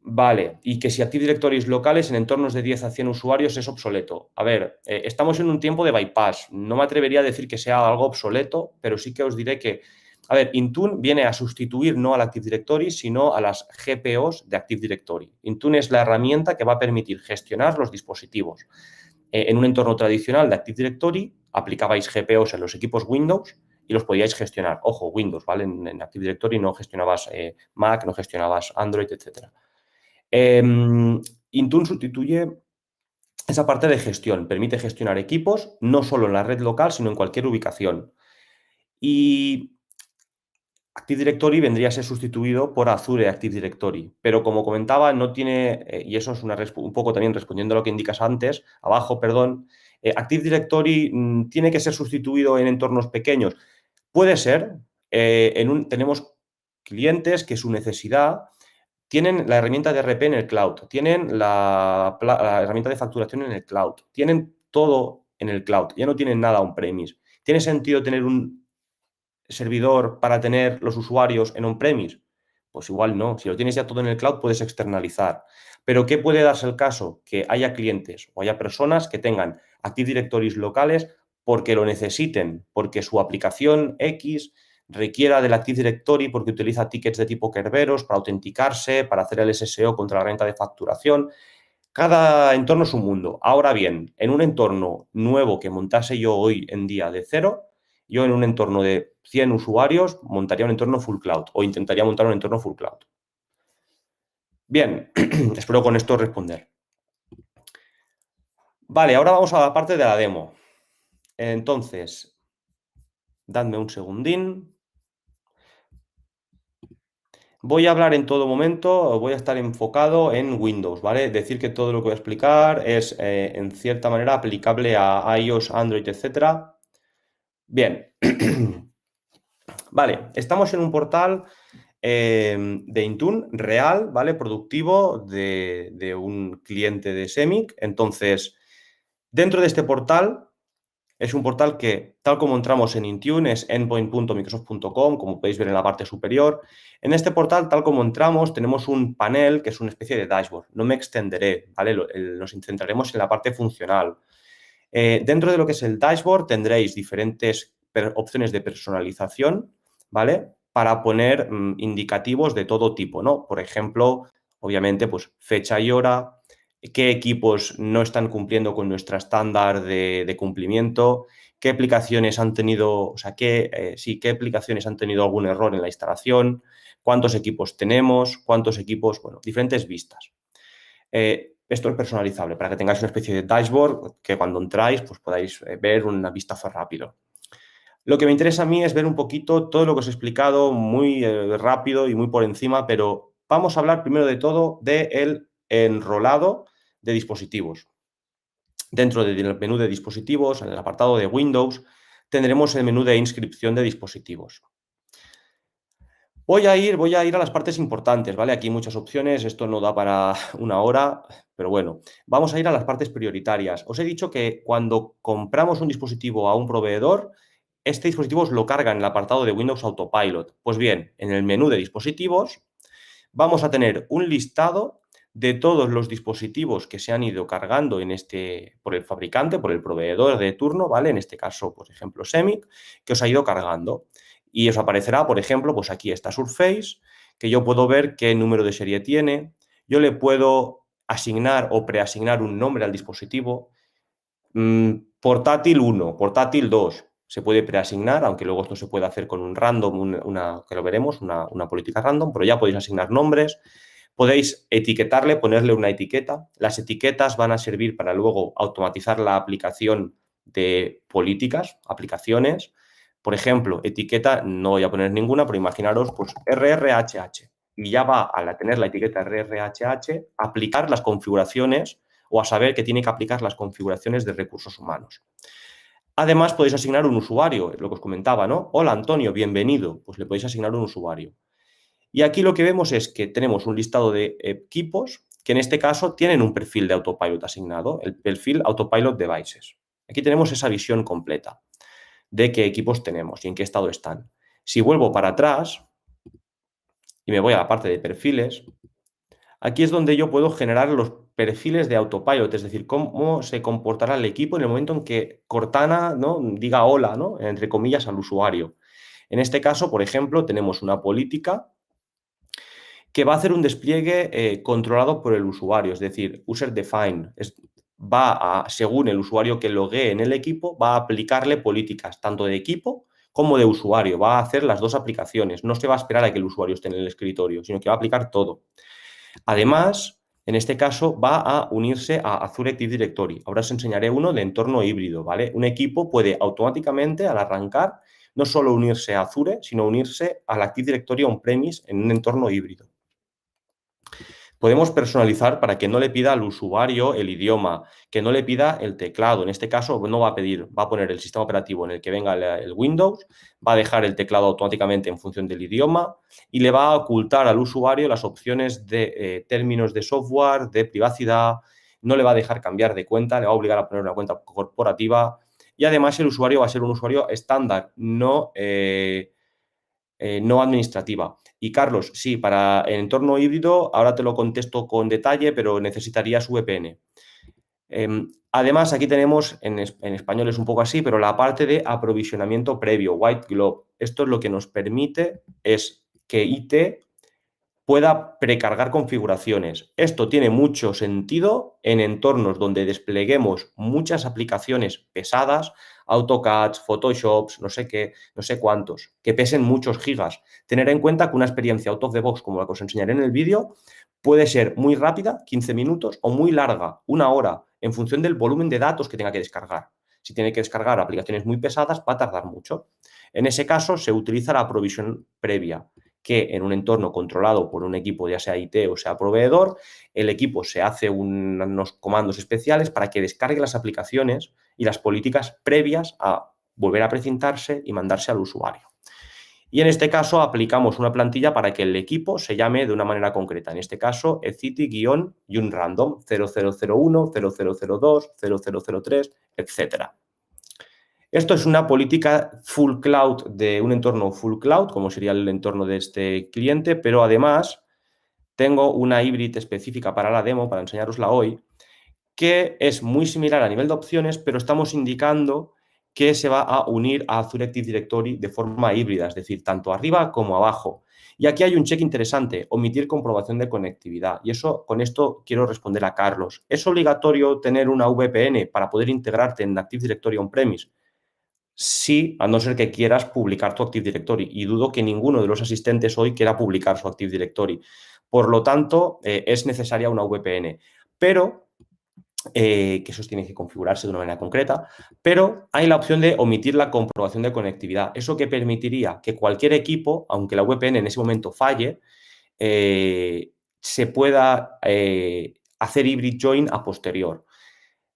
C: Vale, y que si Active Directories locales en entornos de 10 a 100 usuarios es obsoleto. A ver, estamos en un tiempo de bypass. No me atrevería a decir que sea algo obsoleto, pero sí que os diré que, a ver, Intune viene a sustituir no al Active Directory, sino a las GPOs de Active Directory. Intune es la herramienta que va a permitir gestionar los dispositivos. En un entorno tradicional de Active Directory, aplicabais GPOs en los equipos Windows y los podíais gestionar. Ojo, Windows, ¿vale? En Active Directory no gestionabas Mac, no gestionabas Android, etcétera. Intune sustituye esa parte de gestión, permite gestionar equipos no solo en la red local, sino en cualquier ubicación. Y Active Directory vendría a ser sustituido por Azure Active Directory, pero como comentaba, no tiene, y eso es un poco también respondiendo a lo que indicas antes, abajo, perdón, Active Directory tiene que ser sustituido en entornos pequeños. Puede ser, tenemos clientes que su necesidad tienen la herramienta de RP en el cloud, tienen la herramienta de facturación en el cloud, tienen todo en el cloud, ya no tienen nada on-premise. ¿Tiene sentido tener un servidor para tener los usuarios en on-premise? Pues igual no. Si lo tienes ya todo en el cloud, puedes externalizar. Pero ¿qué puede darse el caso? Que haya clientes o haya personas que tengan Active Directories locales porque lo necesiten, porque su aplicación X requiera del Active Directory porque utiliza tickets de tipo Kerberos para autenticarse, para hacer el SSO contra la herramienta de facturación. Cada entorno es un mundo. Ahora bien, en un entorno nuevo que montase yo hoy en día de cero, yo en un entorno de 100 usuarios montaría un entorno full cloud o intentaría montar un entorno full cloud. Bien, espero con esto responder. Vale, ahora vamos a la parte de la demo. Entonces, dadme un segundín. Voy a hablar en todo momento, voy a estar enfocado en Windows, ¿vale? Decir que todo lo que voy a explicar es, en cierta manera, aplicable a iOS, Android, etc. Bien. Vale, estamos en un portal de Intune real, ¿vale? Productivo de un cliente de Semic. Entonces, dentro de este portal, es un portal que, tal como entramos en Intune, es endpoint.microsoft.com, como podéis ver en la parte superior. En este portal, tal como entramos, tenemos un panel que es una especie de dashboard. No me extenderé, ¿vale? Nos centraremos en la parte funcional. Dentro de lo que es el dashboard tendréis diferentes opciones de personalización, ¿vale? Para poner indicativos de todo tipo, ¿no? Por ejemplo, obviamente, pues fecha y hora, qué equipos no están cumpliendo con nuestro estándar de cumplimiento, qué aplicaciones han tenido, o sea, qué aplicaciones han tenido algún error en la instalación, cuántos equipos tenemos, cuántos equipos, bueno, diferentes vistas. Esto es personalizable para que tengáis una especie de dashboard que cuando entráis pues podáis ver un vistazo rápido. Lo que me interesa a mí es ver un poquito todo lo que os he explicado muy rápido y muy por encima, pero vamos a hablar primero de todo del enrolado de dispositivos. Dentro del menú de dispositivos, en el apartado de Windows, tendremos el menú de inscripción de dispositivos. Voy a ir a las partes importantes, ¿vale? Aquí hay muchas opciones, esto no da para una hora, pero bueno, vamos a ir a las partes prioritarias. Os he dicho que cuando compramos un dispositivo a un proveedor, este dispositivo os lo carga en el apartado de Windows Autopilot. Pues bien, en el menú de dispositivos vamos a tener un listado de todos los dispositivos que se han ido cargando por el fabricante, por el proveedor de turno, ¿vale? En este caso, por ejemplo, Semic, que os ha ido cargando. Y os aparecerá, por ejemplo, pues aquí está Surface, que yo puedo ver qué número de serie tiene. Yo le puedo asignar o preasignar un nombre al dispositivo. Portátil 1, portátil 2. Se puede preasignar, aunque luego esto se puede hacer con un random, que lo veremos, una política random, pero ya podéis asignar nombres. Podéis etiquetarle, ponerle una etiqueta. Las etiquetas van a servir para luego automatizar la aplicación de políticas, aplicaciones. Por ejemplo, etiqueta, no voy a poner ninguna, pero imaginaros, pues RRHH. Y ya va a tener la etiqueta RRHH, a aplicar las configuraciones o a saber que tiene que aplicar las configuraciones de recursos humanos. Además, podéis asignar un usuario, lo que os comentaba, ¿no? Hola, Antonio, bienvenido. Pues le podéis asignar un usuario. Y aquí lo que vemos es que tenemos un listado de equipos que en este caso tienen un perfil de Autopilot asignado, el perfil Autopilot Devices. Aquí tenemos esa visión completa de qué equipos tenemos y en qué estado están. Si vuelvo para atrás y me voy a la parte de perfiles, aquí es donde yo puedo generar los perfiles de Autopilot, es decir, cómo se comportará el equipo en el momento en que Cortana, ¿no?, diga hola, ¿no?, entre comillas, al usuario. En este caso, por ejemplo, tenemos una política que va a hacer un despliegue controlado por el usuario, es decir, user defined. Según el usuario que loguee en el equipo, va a aplicarle políticas tanto de equipo como de usuario. Va a hacer las dos aplicaciones. No se va a esperar a que el usuario esté en el escritorio, sino que va a aplicar todo. Además, en este caso, va a unirse a Azure Active Directory. Ahora os enseñaré uno de entorno híbrido, ¿vale? Un equipo puede automáticamente, al arrancar, no solo unirse a Azure, sino unirse al Active Directory on-premise en un entorno híbrido. Podemos personalizar para que no le pida al usuario el idioma, que no le pida el teclado. En este caso no va a pedir, va a poner el sistema operativo en el que venga el Windows, va a dejar el teclado automáticamente en función del idioma y le va a ocultar al usuario las opciones de términos de software, de privacidad, no le va a dejar cambiar de cuenta, le va a obligar a poner una cuenta corporativa y además el usuario va a ser un usuario estándar, no administrativa. Y Carlos, sí, para el entorno híbrido, ahora te lo contesto con detalle, pero necesitarías VPN. Además, aquí tenemos, en español es un poco así, pero la parte de aprovisionamiento previo, White Glove. Esto es lo que nos permite es que IT pueda precargar configuraciones. Esto tiene mucho sentido en entornos donde despleguemos muchas aplicaciones pesadas, AutoCAD, Photoshop, no sé qué, no sé cuántos, que pesen muchos gigas. Tener en cuenta que una experiencia out of the box, como la que os enseñaré en el vídeo, puede ser muy rápida, 15 minutos, o muy larga, 1 hora, en función del volumen de datos que tenga que descargar. Si tiene que descargar aplicaciones muy pesadas, va a tardar mucho. En ese caso, se utiliza la provisión previa, que en un entorno controlado por un equipo, ya sea IT o sea proveedor, el equipo se hace unos comandos especiales para que descargue las aplicaciones y las políticas previas a volver a precintarse y mandarse al usuario. Y en este caso aplicamos una plantilla para que el equipo se llame de una manera concreta. En este caso, ecity-unrandom 0001, 0002, 0003, etc. Esto es una política full cloud de un entorno full cloud, como sería el entorno de este cliente, pero además tengo una híbrida específica para la demo, para enseñarosla hoy, que es muy similar a nivel de opciones, pero estamos indicando que se va a unir a Azure Active Directory de forma híbrida, es decir, tanto arriba como abajo. Y aquí hay un check interesante, omitir comprobación de conectividad. Y con esto quiero responder a Carlos. ¿Es obligatorio tener una VPN para poder integrarte en Active Directory on-premise? Sí, a no ser que quieras publicar tu Active Directory. Y dudo que ninguno de los asistentes hoy quiera publicar su Active Directory. Por lo tanto, es necesaria una VPN. Pero que eso tiene que configurarse de una manera concreta, pero hay la opción de omitir la comprobación de conectividad. Eso que permitiría que cualquier equipo, aunque la VPN en ese momento falle, se pueda hacer hybrid join a posterior.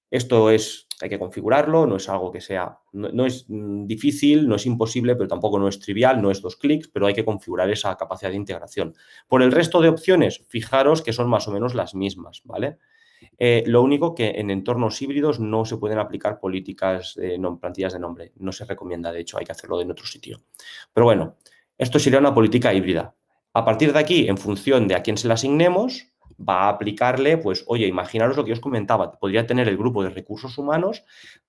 C: Esto hay que configurarlo, no es algo que sea, no es difícil, no es imposible, pero tampoco no es trivial, no es 2 clics, pero hay que configurar esa capacidad de integración. Por el resto de opciones, fijaros que son más o menos las mismas, ¿vale? Lo único que en entornos híbridos no se pueden aplicar políticas, plantillas de nombre. No se recomienda, de hecho, hay que hacerlo en otro sitio. Pero bueno, esto sería una política híbrida. A partir de aquí, en función de a quién se la asignemos, va a aplicarle, pues, oye, imaginaros lo que os comentaba, podría tener el grupo de recursos humanos,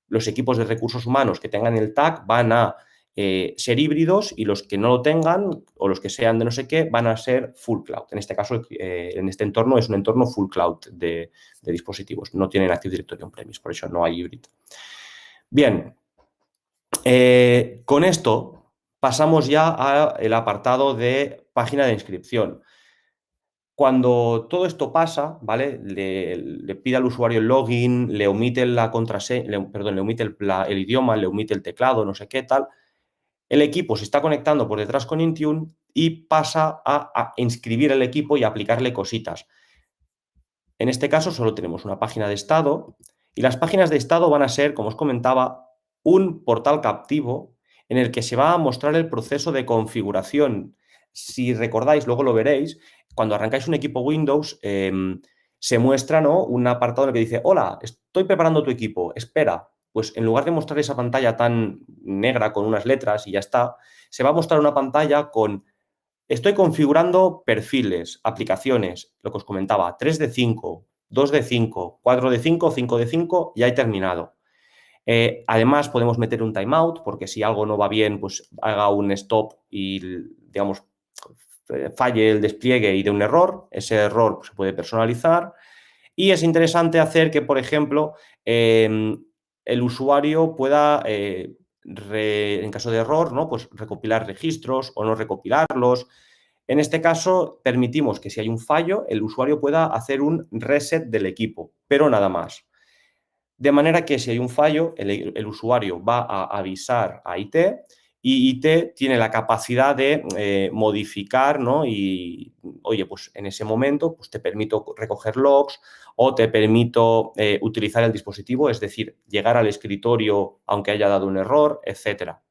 C: los equipos de recursos humanos que tengan el tag van a ser híbridos y los que no lo tengan o los que sean de no sé qué van a ser full cloud. En este caso, en este entorno es un entorno full cloud de dispositivos. No tienen Active Directory on-premise, por eso no hay híbrido. Bien, con esto pasamos ya al apartado de página de inscripción. Cuando todo esto pasa, ¿vale? Le pide al usuario el login, le omite la contraseña, le omite el idioma, le omite el teclado, no sé qué tal. El equipo se está conectando por detrás con Intune y pasa a inscribir el equipo y a aplicarle cositas. En este caso solo tenemos una página de estado y las páginas de estado van a ser, como os comentaba, un portal captivo en el que se va a mostrar el proceso de configuración. Si recordáis, luego lo veréis, cuando arrancáis un equipo Windows se muestra, ¿no?, un apartado en el que dice: hola, estoy preparando tu equipo, espera. Pues en lugar de mostrar esa pantalla tan negra con unas letras y ya está, se va a mostrar una pantalla con: estoy configurando perfiles, aplicaciones, lo que os comentaba, 3 de 5, 2 de 5, 4 de 5, 5 de 5, ya he terminado. Además, podemos meter un timeout, porque si algo no va bien, pues haga un stop y, digamos, falle el despliegue y dé un error. Ese error se puede personalizar. Y es interesante hacer que, por ejemplo, el usuario pueda, en caso de error, ¿no?, pues recopilar registros o no recopilarlos. En este caso, permitimos que si hay un fallo, el usuario pueda hacer un reset del equipo, pero nada más. De manera que si hay un fallo, el usuario va a avisar a IT y IT tiene la capacidad de modificar, ¿no? Y, oye, pues en ese momento pues te permito recoger logs o te permito utilizar el dispositivo, es decir, llegar al escritorio aunque haya dado un error, etcétera.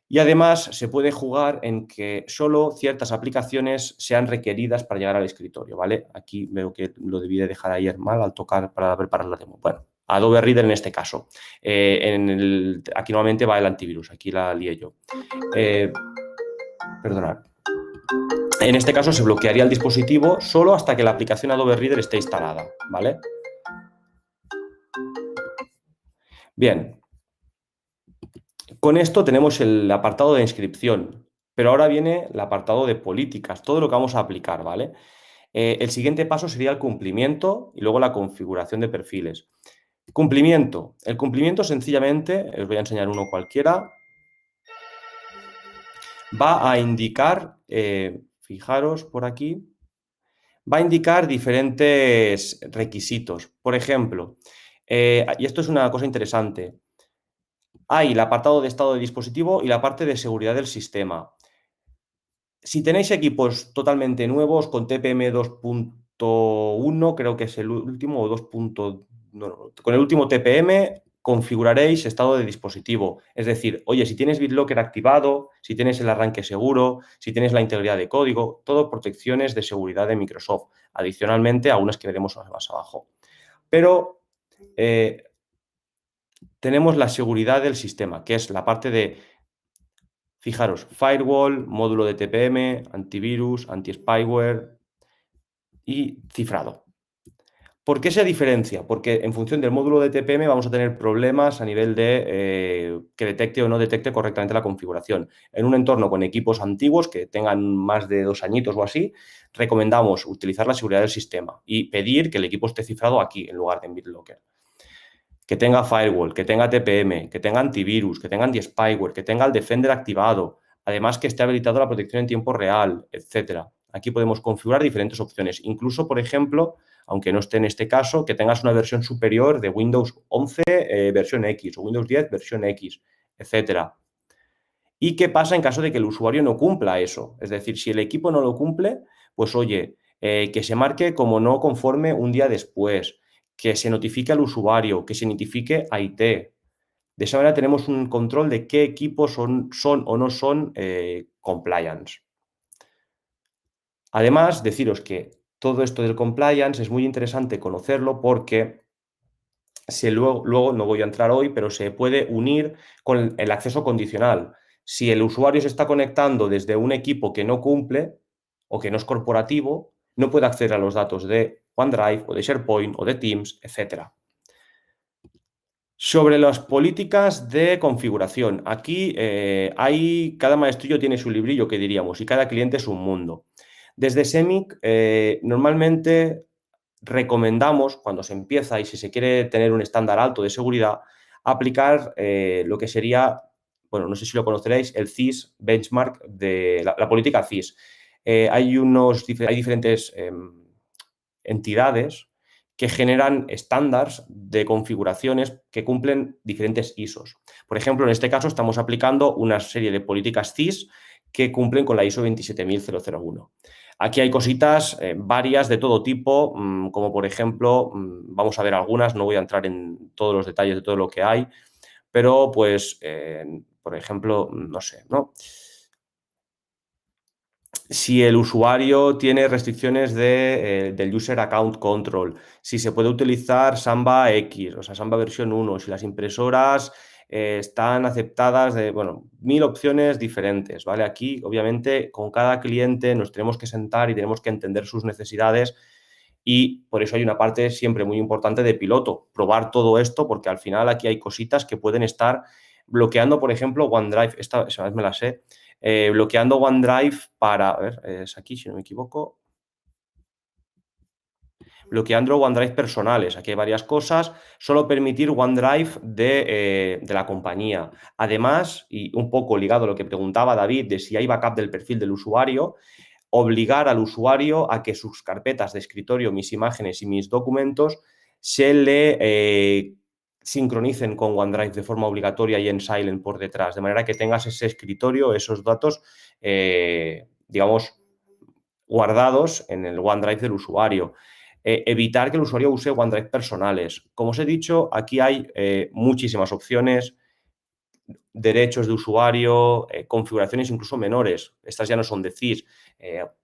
C: Y además se puede jugar en que solo ciertas aplicaciones sean requeridas para llegar al escritorio, ¿vale? Aquí veo que lo debí de dejar ayer mal al tocar para preparar la demo. Bueno, Adobe Reader en este caso. Aquí normalmente va el antivirus, aquí la lié yo. Perdonad. En este caso se bloquearía el dispositivo solo hasta que la aplicación Adobe Reader esté instalada, ¿vale? Bien. Con esto tenemos el apartado de inscripción, pero ahora viene el apartado de políticas, todo lo que vamos a aplicar, ¿vale? El siguiente paso sería el cumplimiento y luego la configuración de perfiles. Cumplimiento. El cumplimiento sencillamente, os voy a enseñar uno cualquiera, va a indicar, fijaros por aquí, va a indicar diferentes requisitos. Por ejemplo, y esto es una cosa interesante, hay el apartado de estado de dispositivo y la parte de seguridad del sistema. Si tenéis equipos totalmente nuevos con TPM 2.1, creo que es el último, o 2. No, con el último TPM configuraréis estado de dispositivo. Es decir, oye, si tienes BitLocker activado, si tienes el arranque seguro, si tienes la integridad de código, todo protecciones de seguridad de Microsoft, adicionalmente a unas que veremos más abajo. Pero tenemos la seguridad del sistema, que es la parte de, fijaros, firewall, módulo de TPM, antivirus, anti-spyware y cifrado. ¿Por qué se diferencia? Porque en función del módulo de TPM vamos a tener problemas a nivel de que detecte o no detecte correctamente la configuración. En un entorno con equipos antiguos que tengan más de 2 añitos o así, recomendamos utilizar la seguridad del sistema y pedir que el equipo esté cifrado aquí en lugar de en BitLocker. Que tenga firewall, que tenga TPM, que tenga antivirus, que tenga anti-spyware, que tenga el Defender activado, además que esté habilitado la protección en tiempo real, etcétera. Aquí podemos configurar diferentes opciones. Incluso, por ejemplo, aunque no esté en este caso, que tengas una versión superior de Windows 11 versión X o Windows 10 versión X, etcétera. ¿Y qué pasa en caso de que el usuario no cumpla eso? Es decir, si el equipo no lo cumple, pues oye, que se marque como no conforme un día después, que se notifique al usuario, que se notifique a IT. De esa manera tenemos un control de qué equipos son o no son compliance. Además, deciros que todo esto del compliance es muy interesante conocerlo porque luego, no voy a entrar hoy, pero se puede unir con el acceso condicional. Si el usuario se está conectando desde un equipo que no cumple o que no es corporativo, no puede acceder a los datos de OneDrive o de SharePoint o de Teams, etc. Sobre las políticas de configuración. Aquí cada maestrillo tiene su librillo, que diríamos, y cada cliente es un mundo. Desde SEMIC, normalmente recomendamos, cuando se empieza y si se quiere tener un estándar alto de seguridad, aplicar lo que sería, bueno, no sé si lo conoceréis, el CIS benchmark de la política CIS. Hay diferentes entidades que generan estándares de configuraciones que cumplen diferentes ISOs. Por ejemplo, en este caso estamos aplicando una serie de políticas CIS que cumplen con la ISO 27001. Aquí hay cositas varias de todo tipo, como por ejemplo, vamos a ver algunas, no voy a entrar en todos los detalles de todo lo que hay, pero pues, por ejemplo, no sé, ¿no? Si el usuario tiene restricciones del User Account Control, si se puede utilizar Samba X, o sea, Samba versión 1, si las impresoras están aceptadas de, bueno, 1000 opciones diferentes, ¿vale? Aquí, obviamente, con cada cliente nos tenemos que sentar y tenemos que entender sus necesidades y por eso hay una parte siempre muy importante de piloto, probar todo esto, porque al final aquí hay cositas que pueden estar bloqueando, por ejemplo, OneDrive, esa vez me la sé, bloqueando OneDrive para, a ver, es aquí si no me equivoco, bloqueando OneDrive personales. Aquí hay varias cosas. Solo permitir OneDrive de la compañía. Además, y un poco ligado a lo que preguntaba David de si hay backup del perfil del usuario, obligar al usuario a que sus carpetas de escritorio, mis imágenes y mis documentos se le sincronicen con OneDrive de forma obligatoria y en silent por detrás, de manera que tengas ese escritorio, esos datos, digamos, guardados en el OneDrive del usuario. Evitar que el usuario use OneDrive personales. Como os he dicho, aquí hay muchísimas opciones, derechos de usuario, configuraciones incluso menores. Estas ya no son de CIS.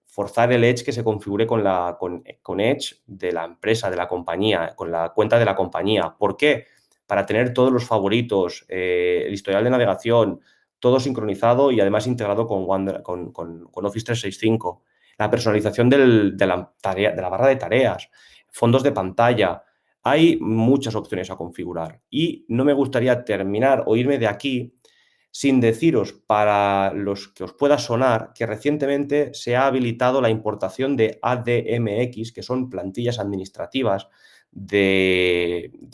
C: Forzar el Edge que se configure con Edge de la empresa, de la compañía, con la cuenta de la compañía. ¿Por qué? Para tener todos los favoritos, el historial de navegación, todo sincronizado y además integrado con Office 365. La personalización de la barra de tareas, fondos de pantalla. Hay muchas opciones a configurar y no me gustaría terminar o irme de aquí sin deciros, para los que os pueda sonar, que recientemente se ha habilitado la importación de ADMX, que son plantillas administrativas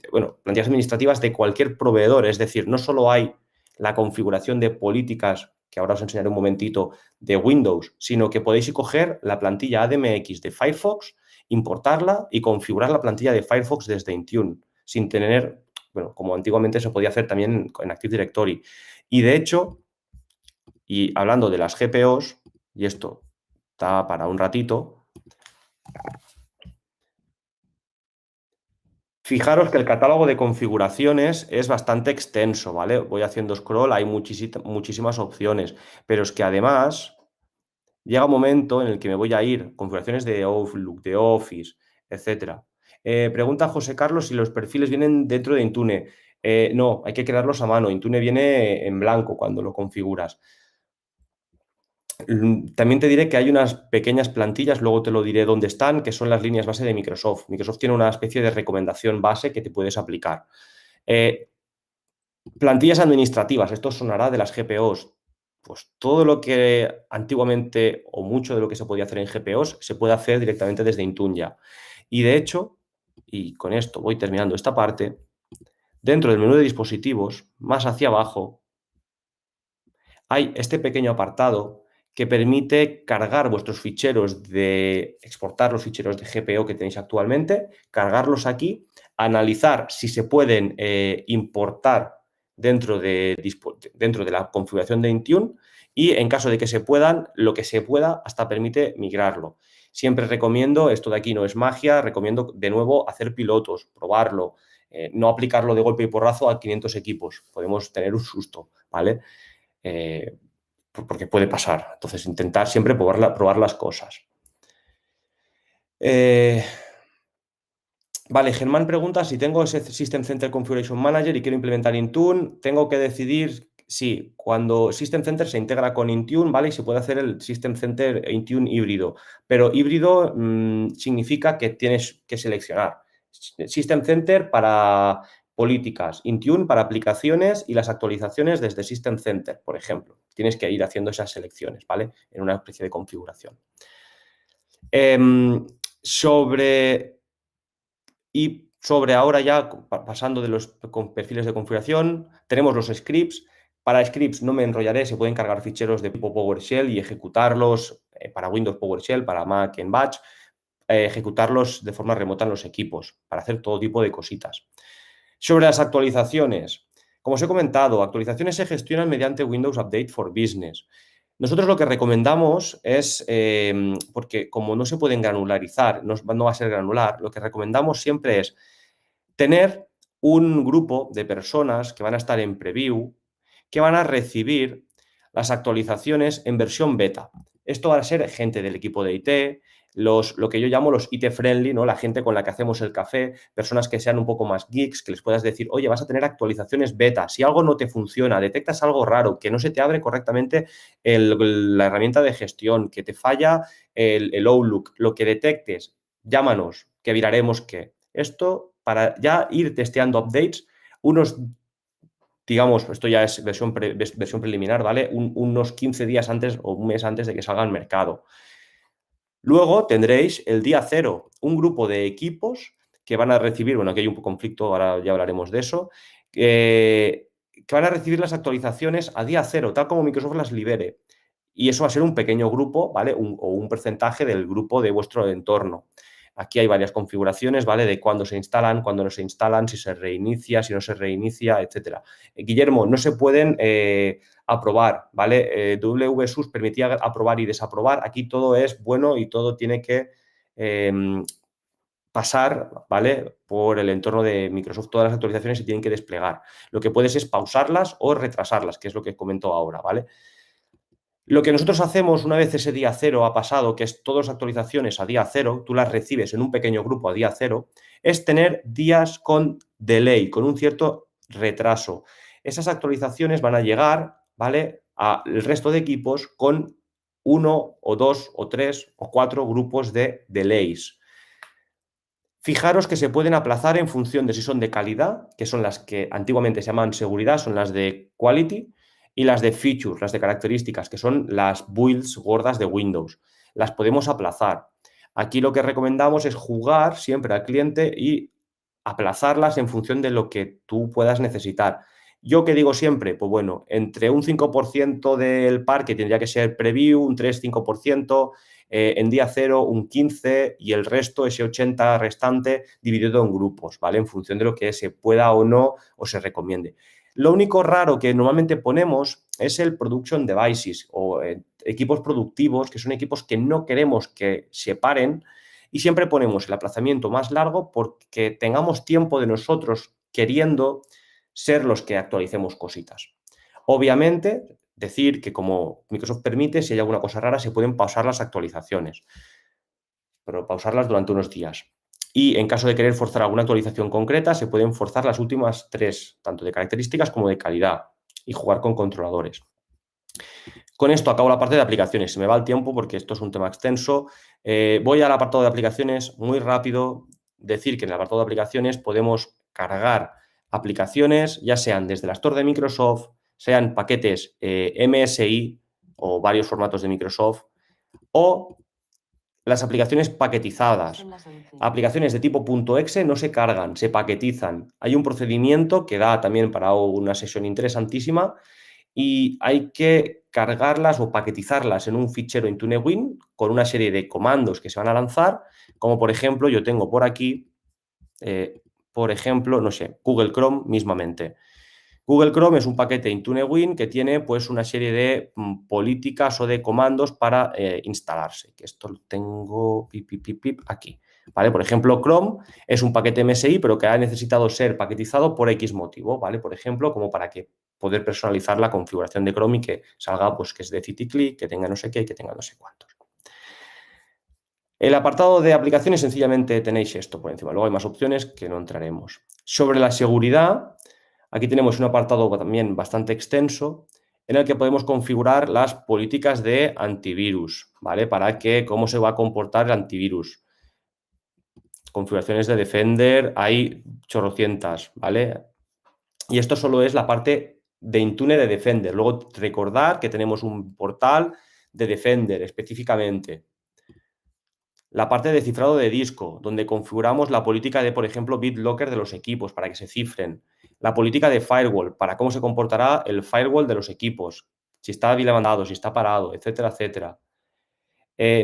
C: plantillas administrativas de cualquier proveedor. Es decir, no solo hay la configuración de políticas, que ahora os enseñaré un momentito, de Windows, sino que podéis coger la plantilla ADMX de Firefox, importarla y configurar la plantilla de Firefox desde Intune, sin tener, bueno, como antiguamente se podía hacer también en Active Directory. Y de hecho, y hablando de las GPOs, y esto está para un ratito, fijaros que el catálogo de configuraciones es bastante extenso, ¿vale? Voy haciendo scroll, hay muchísimas opciones, pero es que además llega un momento en el que me voy a ir, configuraciones de Outlook, de Office, etc. Pregunta José Carlos si los perfiles vienen dentro de Intune. No, hay que crearlos a mano. Intune viene en blanco cuando lo configuras. También te diré que hay unas pequeñas plantillas, luego te lo diré dónde están, que son las líneas base de Microsoft. Microsoft tiene una especie de recomendación base que te puedes aplicar. Plantillas administrativas, esto sonará de las GPOs. Pues todo lo que antiguamente o mucho de lo que se podía hacer en GPOs se puede hacer directamente desde Intune ya. Y de hecho, y con esto voy terminando esta parte, dentro del menú de dispositivos, más hacia abajo, hay este pequeño apartado que permite cargar vuestros ficheros exportar los ficheros de GPO que tenéis actualmente, cargarlos aquí, analizar si se pueden importar dentro de la configuración de Intune y en caso de que se puedan, lo que se pueda hasta permite migrarlo. Siempre recomiendo, esto de aquí no es magia, recomiendo de nuevo hacer pilotos, probarlo, no aplicarlo de golpe y porrazo a 500 equipos, podemos tener un susto, ¿vale? Porque puede pasar. Entonces, intentar siempre probar las cosas. Vale, Germán pregunta si tengo ese System Center Configuration Manager y quiero implementar Intune, tengo que decidir, sí, cuando System Center se integra con Intune, ¿vale? Y se puede hacer el System Center Intune híbrido, pero híbrido significa que tienes que seleccionar System Center para políticas, Intune para aplicaciones y las actualizaciones desde System Center, por ejemplo. Tienes que ir haciendo esas selecciones, ¿vale? En una especie de configuración. Sobre ahora ya, pasando de los perfiles de configuración, tenemos los scripts. Para scripts no me enrollaré, se pueden cargar ficheros de tipo PowerShell y ejecutarlos para Windows PowerShell, para Mac en Batch, ejecutarlos de forma remota en los equipos, para hacer todo tipo de cositas. Sobre las actualizaciones, como os he comentado, actualizaciones se gestionan mediante Windows Update for Business. Nosotros lo que recomendamos es, porque como no se pueden granularizar, no va a ser granular, lo que recomendamos siempre es tener un grupo de personas que van a estar en preview, que van a recibir las actualizaciones en versión beta. Esto va a ser gente del equipo de IT, lo que yo llamo los IT friendly, ¿no? La gente con la que hacemos el café, personas que sean un poco más geeks, que les puedas decir, oye, vas a tener actualizaciones beta, si algo no te funciona, detectas algo raro, que no se te abre correctamente la herramienta de gestión, que te falla el Outlook, lo que detectes, llámanos, que viraremos que. Esto para ya ir testeando updates, digamos, esto ya es versión preliminar, ¿vale? Unos 15 días antes o un mes antes de que salga al mercado. Luego tendréis el día 0 un grupo de equipos que van a recibir, bueno, aquí hay un conflicto, ahora ya hablaremos de eso, que van a recibir las actualizaciones a día 0, tal como Microsoft las libere. Y eso va a ser un pequeño grupo, ¿vale? O un porcentaje del grupo de vuestro entorno. Aquí hay varias configuraciones, ¿vale? De cuándo se instalan, cuándo no se instalan, si se reinicia, si no se reinicia, etcétera. Guillermo, no se pueden aprobar, ¿vale? WSUS permitía aprobar y desaprobar. Aquí todo es bueno y todo tiene que pasar, ¿vale? Por el entorno de Microsoft. Todas las actualizaciones se tienen que desplegar. Lo que puedes es pausarlas o retrasarlas, que es lo que comento ahora, ¿vale? Lo que nosotros hacemos una vez ese día 0 ha pasado, que es todas las actualizaciones a día 0, tú las recibes en un pequeño grupo a día 0, es tener días con delay, con un cierto retraso. Esas actualizaciones van a llegar, ¿vale?, al resto de equipos con 1 o 2 o 3 o 4 grupos de delays. Fijaros que se pueden aplazar en función de si son de calidad, que son las que antiguamente se llaman seguridad, son las de quality, y las de features, las de características, que son las builds gordas de Windows. Las podemos aplazar. Aquí lo que recomendamos es jugar siempre al cliente y aplazarlas en función de lo que tú puedas necesitar. ¿Yo qué digo siempre? Pues bueno, entre un 5% del parque tendría que ser preview, un 3-5%, en día 0 un 15% y el resto, ese 80% restante, dividido en grupos, ¿vale? En función de lo que se pueda o no o se recomiende. Lo único raro que normalmente ponemos es el production devices o equipos productivos, que son equipos que no queremos que se paren, y siempre ponemos el aplazamiento más largo porque tengamos tiempo de nosotros queriendo ser los que actualicemos cositas. Obviamente, decir que como Microsoft permite, si hay alguna cosa rara, se pueden pausar las actualizaciones, pero pausarlas durante unos días. Y en caso de querer forzar alguna actualización concreta, se pueden forzar las últimas 3, tanto de características como de calidad, y jugar con controladores. Con esto acabo la parte de aplicaciones. Se me va el tiempo porque esto es un tema extenso. Voy al apartado de aplicaciones muy rápido. Decir que en el apartado de aplicaciones podemos cargar aplicaciones, ya sean desde la Store de Microsoft, sean paquetes MSI o varios formatos de Microsoft, o las aplicaciones paquetizadas. Aplicaciones de tipo .exe no se cargan, se paquetizan. Hay un procedimiento que da también para una sesión interesantísima y hay que cargarlas o paquetizarlas en un fichero IntuneWin con una serie de comandos que se van a lanzar, como por ejemplo yo tengo por aquí, por ejemplo, no sé, Google Chrome mismamente. Google Chrome es un paquete IntuneWin que tiene pues una serie de políticas o de comandos para instalarse, que esto lo tengo aquí. ¿Vale? Por ejemplo, Chrome es un paquete MSI, pero que ha necesitado ser paquetizado por X motivo, ¿vale? Por ejemplo, como para que poder personalizar la configuración de Chrome y que salga, pues, que es de CityClick, que tenga no sé qué y que tenga no sé cuántos. El apartado de aplicaciones, sencillamente tenéis esto por encima. Luego hay más opciones que no entraremos. Sobre la seguridad, aquí tenemos un apartado también bastante extenso en el que podemos configurar las políticas de antivirus, ¿vale? Para que, cómo se va a comportar el antivirus. Configuraciones de Defender, hay chorrocientas, ¿vale? Y esto solo es la parte de Intune de Defender. Luego recordar que tenemos un portal de Defender específicamente. La parte de cifrado de disco, donde configuramos la política de, por ejemplo, BitLocker de los equipos para que se cifren. La política de firewall, para cómo se comportará el firewall de los equipos. Si está bien levantado, si está parado, etcétera, etcétera.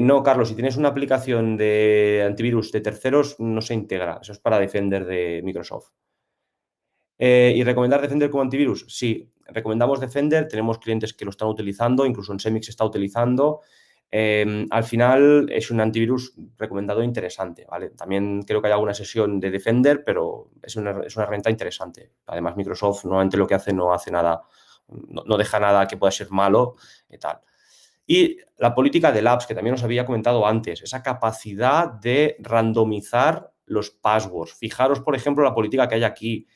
C: No, Carlos, si tienes una aplicación de antivirus de terceros, no se integra. Eso es para Defender de Microsoft. ¿Y recomendar Defender como antivirus? Sí, recomendamos Defender. Tenemos clientes que lo están utilizando, incluso en Semix se está utilizando. Al final es un antivirus recomendado interesante, ¿vale? También creo que hay alguna sesión de Defender, pero es una herramienta interesante. Además, Microsoft normalmente lo que hace no hace nada, no deja nada que pueda ser malo y tal. Y la política de Labs, que también os había comentado antes, esa capacidad de randomizar los passwords. Fijaros, por ejemplo, la política que hay aquí.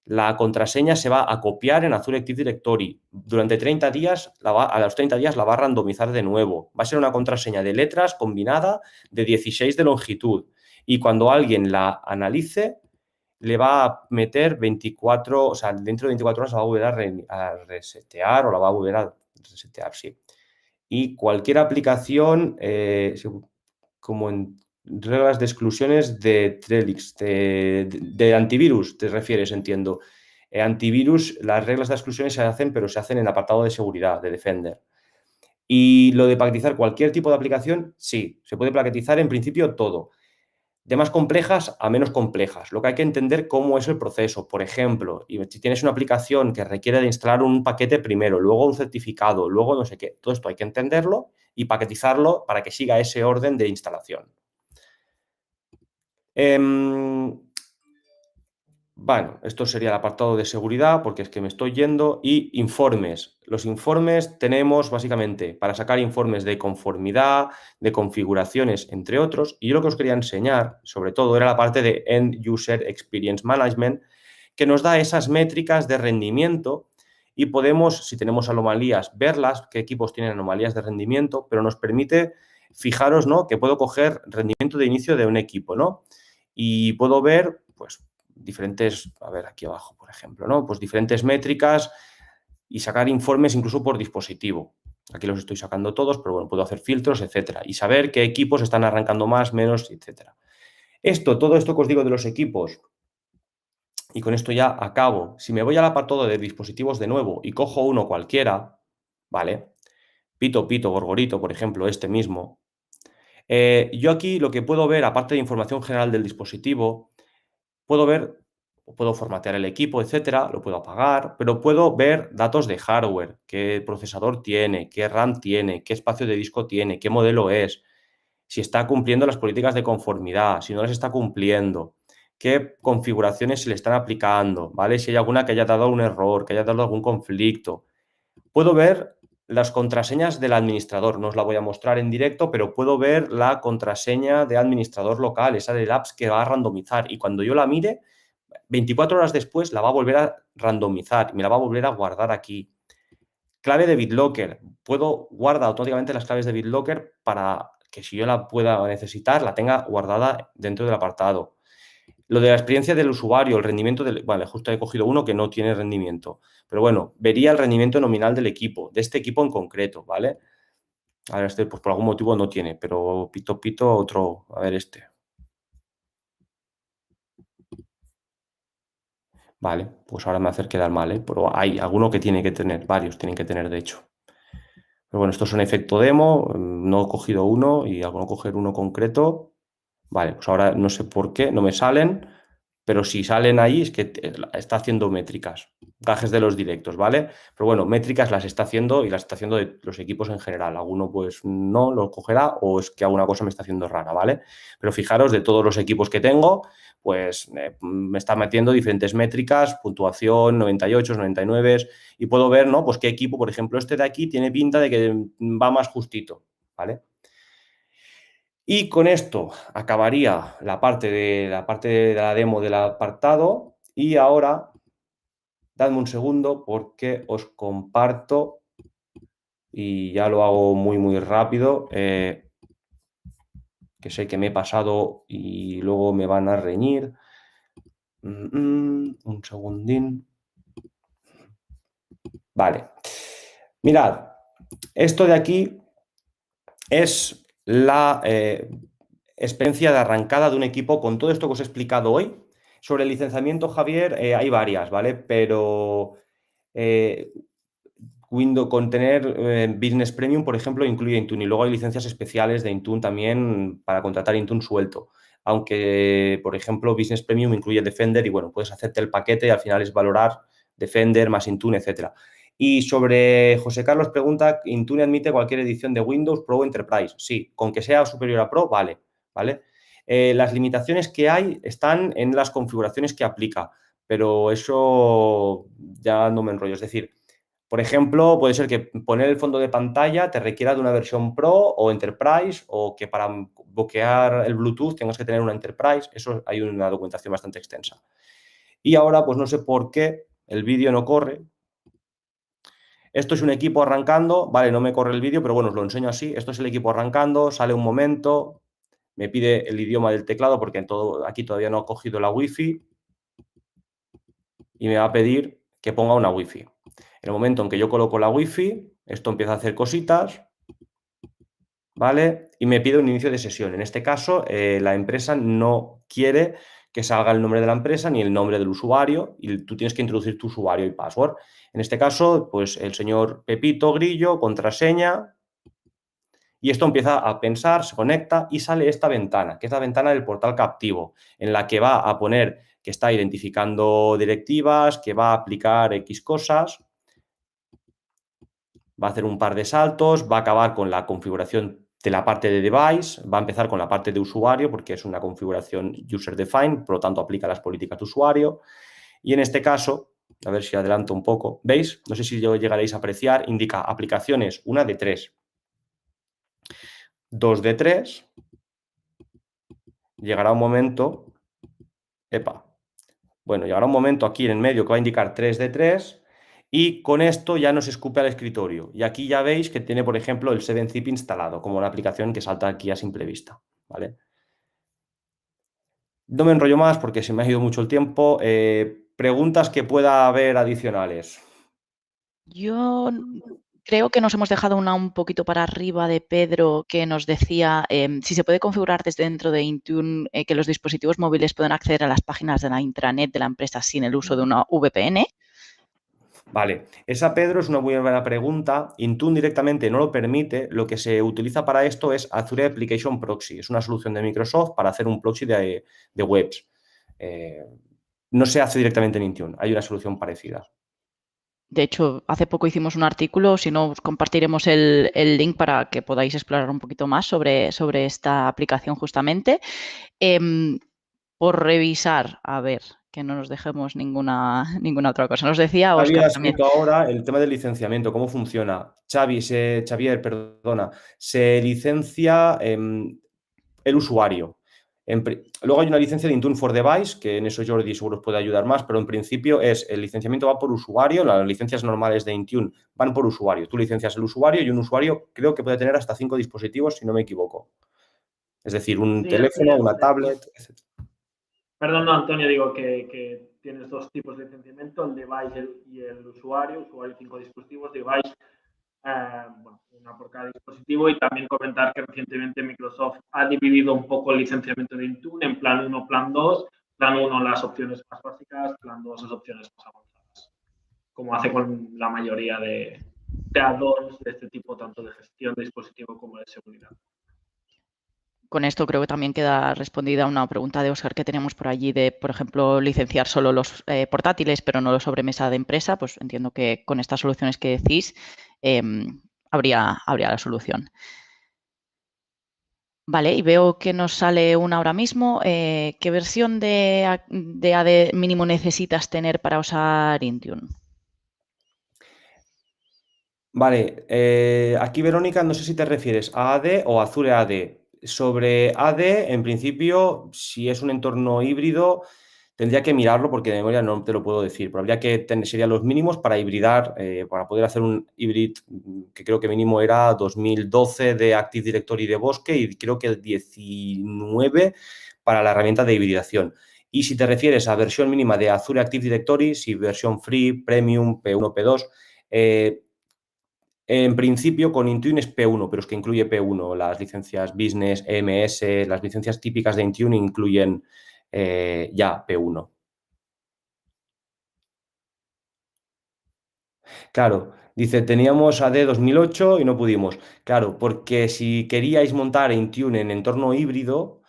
C: La contraseña se va a copiar en Azure Active Directory. Durante 30 días, a los 30 días la va a randomizar de nuevo. Va a ser una contraseña de letras combinada de 16 de longitud. Y cuando alguien la analice, le va a meter 24, o sea, dentro de 24 horas la va a volver a resetear o la va a volver a resetear, sí. Y cualquier aplicación, como en reglas de exclusiones de Trellix, de antivirus, te refieres, entiendo. Antivirus, las reglas de exclusiones se hacen, pero se hacen en el apartado de seguridad, de Defender. Y lo de paquetizar cualquier tipo de aplicación, sí, se puede paquetizar en principio todo. De más complejas a menos complejas. Lo que hay que entender cómo es el proceso. Por ejemplo, si tienes una aplicación que requiere de instalar un paquete primero, luego un certificado, luego no sé qué, todo esto hay que entenderlo y paquetizarlo para que siga ese orden de instalación. Bueno, esto sería el apartado de seguridad, porque es que me estoy yendo. Y informes. Los informes tenemos básicamente para sacar informes de conformidad, de configuraciones, entre otros. Y yo lo que os quería enseñar, sobre todo, era la parte de End User Experience Management, que nos da esas métricas de rendimiento y podemos, si tenemos anomalías, verlas, qué equipos tienen anomalías de rendimiento, pero nos permite, fijaros, ¿no?, que puedo coger rendimiento de inicio de un equipo, ¿no? Y puedo ver, pues, diferentes, a ver, aquí abajo, por ejemplo, ¿no? Pues diferentes métricas y sacar informes incluso por dispositivo. Aquí los estoy sacando todos, pero bueno, puedo hacer filtros, etcétera. Y saber qué equipos están arrancando más, menos, etcétera. Todo esto que os digo de los equipos, y con esto ya acabo. Si me voy al apartado de dispositivos de nuevo y cojo uno cualquiera, ¿vale? Pito, Gorgorito, por ejemplo, este mismo. Yo aquí lo que puedo ver, aparte de información general del dispositivo, puedo formatear el equipo, etcétera, lo puedo apagar, pero puedo ver datos de hardware, qué procesador tiene, qué RAM tiene, qué espacio de disco tiene, qué modelo es, si está cumpliendo las políticas de conformidad, si no las está cumpliendo, qué configuraciones se le están aplicando, ¿vale? Si hay alguna que haya dado un error, que haya dado algún conflicto. Puedo ver las contraseñas del administrador, no os la voy a mostrar en directo, pero puedo ver la contraseña de administrador local, esa de apps que va a randomizar. Y cuando yo la mire, 24 horas después la va a volver a randomizar y me la va a volver a guardar aquí. Clave de BitLocker. Guarda automáticamente las claves de BitLocker para que si yo la pueda necesitar, la tenga guardada dentro del apartado. Lo de la experiencia del usuario, el rendimiento del... Vale, justo he cogido uno que no tiene rendimiento. Pero bueno, vería el rendimiento nominal del equipo, de este equipo en concreto, ¿vale? A ver, este pues por algún motivo no tiene, pero pito, otro... A ver, este. Vale, pues ahora me hace quedar mal, ¿eh? Pero hay alguno que tiene que tener, varios tienen que tener, de hecho. Pero bueno, estos son efecto demo, no he cogido uno y hago no coger uno concreto. Vale, pues ahora no sé por qué, no me salen, pero si salen ahí es que está haciendo métricas, gajes de los directos, ¿vale? Pero bueno, métricas las está haciendo y las está haciendo de los equipos en general. Alguno pues no lo cogerá o es que alguna cosa me está haciendo rara, ¿vale? Pero fijaros, de todos los equipos que tengo, pues me está metiendo diferentes métricas, puntuación, 98, 99 y puedo ver, ¿no? Pues qué equipo, por ejemplo, este de aquí tiene pinta de que va más justito, ¿vale? Y con esto acabaría la parte de la demo del apartado y ahora dadme un segundo porque os comparto y ya lo hago muy rápido, que sé que me he pasado y luego me van a reñir. Un segundín. Vale. Mirad, esto de aquí es la experiencia de arrancada de un equipo con todo esto que os he explicado hoy. Sobre el licenciamiento, Javier, hay varias, ¿vale? Pero Windows con tener Business Premium, por ejemplo, incluye Intune y luego hay licencias especiales de Intune también para contratar Intune suelto. Aunque, por ejemplo, Business Premium incluye Defender y bueno, puedes hacerte el paquete y al final es valorar Defender más Intune, etcétera. Y sobre José Carlos pregunta, ¿Intune admite cualquier edición de Windows Pro o Enterprise? Sí, con que sea superior a Pro, vale, ¿vale? Las limitaciones que hay están en las configuraciones que aplica, pero eso ya no me enrollo. Es decir, por ejemplo, puede ser que poner el fondo de pantalla te requiera de una versión Pro o Enterprise o que para bloquear el Bluetooth tengas que tener una Enterprise. Eso hay una documentación bastante extensa. Y ahora, pues no sé por qué el vídeo no corre. Esto es un equipo arrancando. Vale, no me corre el vídeo, pero bueno, os lo enseño así. Esto es el equipo arrancando, sale un momento, me pide el idioma del teclado porque aquí todavía no ha cogido la Wi-Fi y me va a pedir que ponga una Wi-Fi. En el momento en que yo coloco la Wi-Fi, esto empieza a hacer cositas, ¿vale? Y me pide un inicio de sesión. En este caso, la empresa no quiere que salga el nombre de la empresa ni el nombre del usuario y tú tienes que introducir tu usuario y password. En este caso, pues el señor Pepito Grillo, contraseña, y esto empieza a pensar, se conecta y sale esta ventana, que es la ventana del portal captivo, en la que va a poner que está identificando directivas, que va a aplicar X cosas, va a hacer un par de saltos, va a acabar con la configuración de la parte de device, va a empezar con la parte de usuario porque es una configuración user defined, por lo tanto aplica las políticas de usuario. Y en este caso, a ver si adelanto un poco, ¿veis? No sé si llegaréis a apreciar, indica aplicaciones 1 de 3, 2 de 3, llegará un momento, llegará un momento aquí en el medio que va a indicar 3 de 3 y con esto ya nos escupe al escritorio. Y aquí ya veis que tiene, por ejemplo, el 7-Zip instalado como una aplicación que salta aquí a simple vista, ¿vale? No me enrollo más porque se me ha ido mucho el tiempo. Preguntas que pueda haber adicionales.
D: Yo creo que nos hemos dejado una un poquito para arriba de Pedro, que nos decía si se puede configurar desde dentro de Intune que los dispositivos móviles puedan acceder a las páginas de la intranet de la empresa sin el uso de una VPN.
C: Vale, esa, Pedro, es una muy buena pregunta. Intune directamente no lo permite. Lo que se utiliza para esto es Azure Application Proxy. Es una solución de Microsoft para hacer un proxy de webs. No se hace directamente en Intune. Hay una solución parecida.
D: De hecho, hace poco hicimos un artículo, si no, os compartiremos el link para que podáis explorar un poquito más sobre esta aplicación justamente. Por revisar, a ver, que no nos dejemos ninguna otra cosa. Nos decía Óscar
C: Había
D: también.
C: escrito ahora el tema del licenciamiento, cómo funciona. Xavier, perdona, se licencia el usuario. Luego hay una licencia de Intune for Device, que en eso Jordi seguro os puede ayudar más, pero en principio el licenciamiento va por usuario, las licencias normales de Intune van por usuario. Tú licencias el usuario y un usuario creo que puede tener hasta 5 dispositivos, si no me equivoco. Es decir, un teléfono, una tablet, etc.
B: Perdón, no, Antonio, digo que tienes dos tipos de licenciamiento, el device y el usuario 5 dispositivos, device, bueno, una por cada dispositivo, y también comentar que recientemente Microsoft ha dividido un poco el licenciamiento de Intune en plan 1, plan 2, plan 1 las opciones más básicas, plan 2 las opciones más avanzadas, como hace con la mayoría de add-ons de este tipo, tanto de gestión de dispositivo como de seguridad.
D: Con esto creo que también queda respondida una pregunta de Óscar que teníamos por allí de, por ejemplo, licenciar solo los portátiles, pero no los sobremesa de empresa. Pues entiendo que con estas soluciones que decís habría la solución. Vale, y veo que nos sale una ahora mismo. ¿Qué versión de AD mínimo necesitas tener para usar Intune?
C: Vale, aquí Verónica, no sé si te refieres a AD o Azure AD. Sobre AD, en principio, si es un entorno híbrido, tendría que mirarlo porque de memoria no te lo puedo decir, pero habría que tener, serían los mínimos para hibridar, para poder hacer un híbrido que creo que mínimo era 2012 de Active Directory de Bosque y creo que el 19 para la herramienta de hibridación. Y si te refieres a versión mínima de Azure Active Directory, si versión free, premium, P1, P2, en principio con Intune es P1, pero es que incluye P1. Las licencias Business, EMS, las licencias típicas de Intune incluyen ya P1. Claro, dice, teníamos AD 2008 y no pudimos. Claro, porque si queríais montar Intune en entorno híbrido,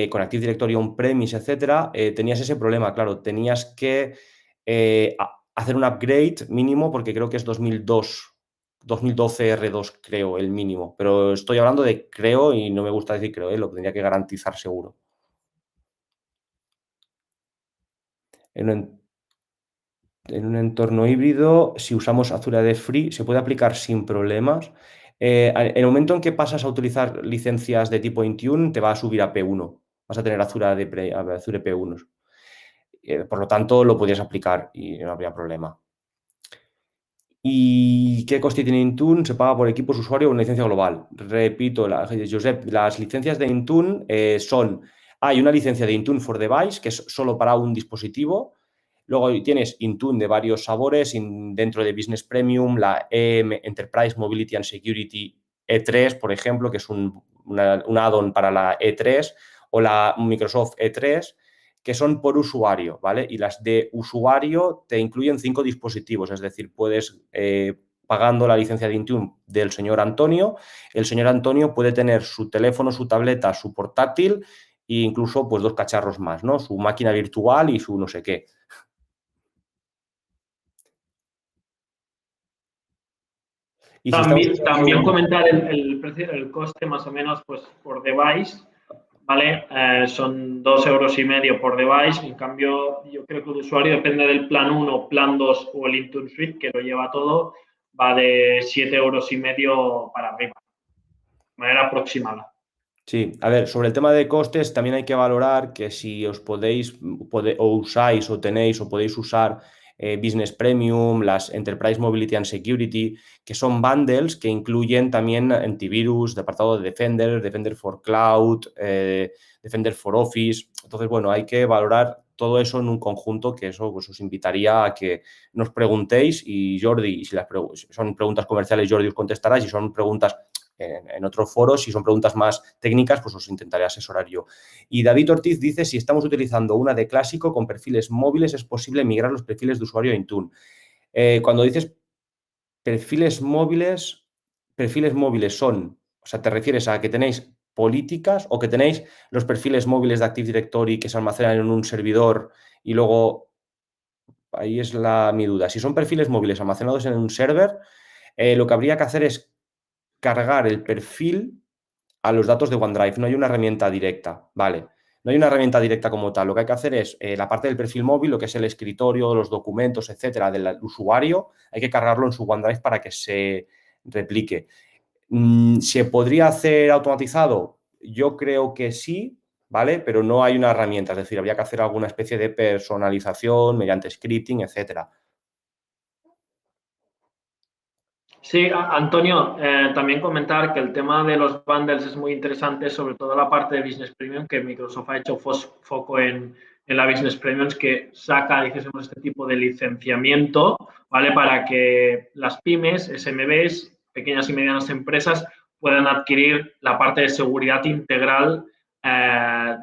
C: con Active Directory on-premise, etcétera, tenías ese problema. Claro, tenías que hacer un upgrade mínimo porque creo que es 2012 R2, creo, el mínimo. Pero estoy hablando de creo y no me gusta decir creo, lo tendría que garantizar seguro. En un entorno híbrido, si usamos Azure AD Free, se puede aplicar sin problemas. En el momento en que pasas a utilizar licencias de tipo Intune, te va a subir a P1. Vas a tener Azure P1. Por lo tanto, lo podrías aplicar y no habría problema. ¿Y qué coste tiene Intune? Se paga por equipos usuario o una licencia global. Repito, Josep, las licencias de Intune hay una licencia de Intune for Device, que es solo para un dispositivo. Luego tienes Intune de varios sabores, dentro de Business Premium, la Enterprise Mobility and Security E3, por ejemplo, que es un add-on para la E3, o la Microsoft E3, que son por usuario, ¿vale? Y las de usuario te incluyen 5 dispositivos, es decir, puedes, pagando la licencia de Intune del señor Antonio, el señor Antonio puede tener su teléfono, su tableta, su portátil e incluso pues 2 cacharros más, ¿no? Su máquina virtual y su no sé qué. Y si
B: también comentar el precio, el coste más o menos pues por device, ¿vale? Son 2,5 € por device. En cambio, yo creo que el usuario, depende del plan 1, plan 2 o el Intune Suite, que lo lleva todo, va de 7,5 € para arriba, de manera aproximada.
C: Sí, a ver, sobre el tema de costes también hay que valorar que si os usáis o tenéis o podéis usar Business Premium, las Enterprise Mobility and Security, que son bundles que incluyen también antivirus, de apartado de Defender for Cloud, Defender for Office. Entonces, bueno, hay que valorar todo eso en un conjunto, que eso pues, os invitaría a que nos preguntéis y Jordi, si son preguntas comerciales, Jordi os contestará, si son preguntas en otro foro, si son preguntas más técnicas, pues os intentaré asesorar yo. Y David Ortiz dice, si estamos utilizando una de clásico con perfiles móviles, ¿es posible migrar los perfiles de usuario a Intune? Cuando dices perfiles móviles son, o sea, ¿te refieres a que tenéis políticas o que tenéis los perfiles móviles de Active Directory que se almacenan en un servidor y luego, ahí es mi duda, si son perfiles móviles almacenados en un server, lo que habría que hacer es cargar el perfil a los datos de OneDrive. No hay una herramienta directa, ¿vale? No hay una herramienta directa como tal. Lo que hay que hacer es la parte del perfil móvil, lo que es el escritorio, los documentos, etcétera, del usuario, hay que cargarlo en su OneDrive para que se replique. ¿Se podría hacer automatizado? Yo creo que sí, ¿vale? Pero no hay una herramienta, es decir, habría que hacer alguna especie de personalización mediante scripting, etcétera.
B: Sí, Antonio, también comentar que el tema de los bundles es muy interesante, sobre todo la parte de Business Premium, que Microsoft ha hecho foco en la Business Premium, que saca, dijésemos, este tipo de licenciamiento, ¿vale? Para que las pymes, SMBs, pequeñas y medianas empresas, puedan adquirir la parte de seguridad integral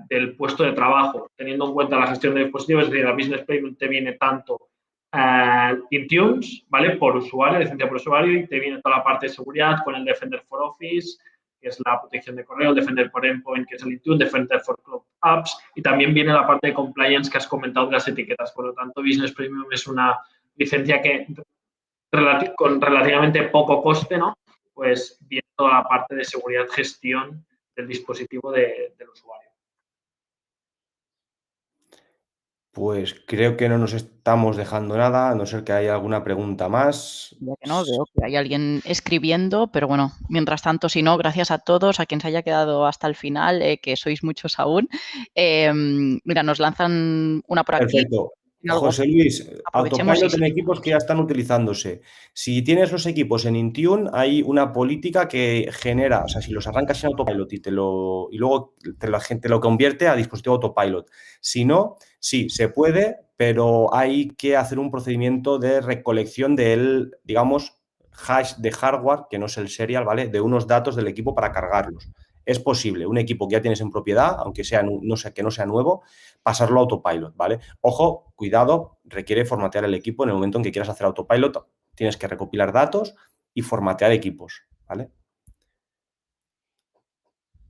B: del puesto de trabajo, teniendo en cuenta la gestión de dispositivos, es decir, la Business Premium te viene tanto Intunes, ¿vale? Por usuario, licencia por usuario, y te viene toda la parte de seguridad con el Defender for Office, que es la protección de correo, el Defender for Endpoint, que es el Intune, Defender for Cloud Apps, y también viene la parte de compliance que has comentado de las etiquetas. Por lo tanto, Business Premium es una licencia que con relativamente poco coste, ¿no? Pues viene toda la parte de seguridad, gestión del dispositivo del usuario.
C: Pues creo que no nos estamos dejando nada, a no ser que haya alguna pregunta más.
D: Ya que no, veo que hay alguien escribiendo, pero bueno, mientras tanto, si no, gracias a todos, a quien se haya quedado hasta el final, que sois muchos aún. Mira, nos lanzan una por aquí.
C: Perfecto. José Luis,
D: Aprovechemos
C: Autopilot
D: y
C: en equipos que ya están utilizándose. Si tienes los equipos en Intune, hay una política que genera, o sea, si los arrancas en Autopilot y luego la gente lo convierte a dispositivo Autopilot. Si no, sí, se puede, pero hay que hacer un procedimiento de recolección del, digamos, hash de hardware, que no es el serial, ¿vale? De unos datos del equipo para cargarlos. Es posible, un equipo que ya tienes en propiedad, aunque sea, que no sea nuevo, pasarlo a Autopilot, ¿vale? Ojo, cuidado, requiere formatear el equipo en el momento en que quieras hacer Autopilot. Tienes que recopilar datos y formatear equipos, ¿vale?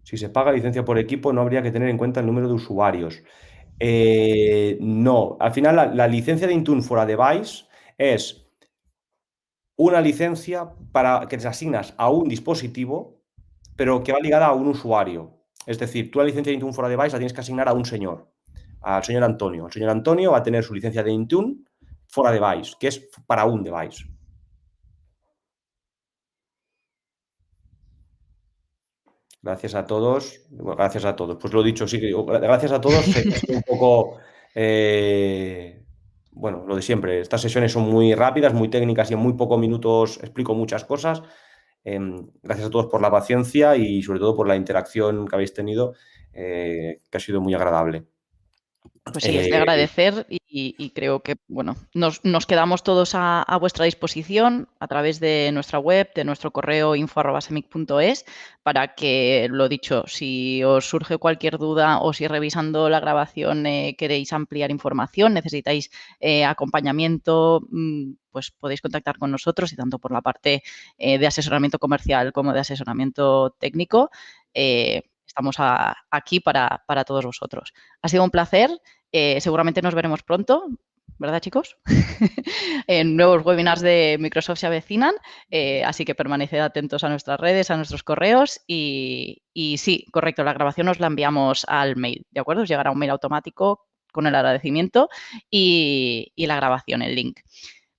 C: Si se paga licencia por equipo, no habría que tener en cuenta el número de usuarios. No, al final la licencia de Intune for a Device es una licencia para que te asignas a un dispositivo, pero que va ligada a un usuario. Es decir, tú la licencia de Intune for a Device la tienes que asignar a un señor, al señor Antonio. El señor Antonio va a tener su licencia de Intune for a Device, que es para un device. Gracias a todos. Bueno, gracias a todos. Pues lo dicho, sí, gracias a todos. Sé que es un poco, bueno, lo de siempre. Estas sesiones son muy rápidas, muy técnicas y en muy pocos minutos explico muchas cosas. Gracias a todos por la paciencia y sobre todo por la interacción que habéis tenido, que ha sido muy agradable.
D: Pues sí, es de agradecer y creo que, bueno, nos quedamos todos a vuestra disposición a través de nuestra web, de nuestro correo info@semic.es, para que, lo dicho, si os surge cualquier duda o si revisando la grabación queréis ampliar información, necesitáis acompañamiento, pues podéis contactar con nosotros y tanto por la parte de asesoramiento comercial como de asesoramiento técnico, estamos aquí para todos vosotros. Ha sido un placer. Seguramente nos veremos pronto, ¿verdad, chicos? En nuevos webinars de Microsoft se avecinan, así que permaneced atentos a nuestras redes, a nuestros correos y sí, correcto, la grabación os la enviamos al mail, ¿de acuerdo? Os llegará un mail automático con el agradecimiento y la grabación, el link.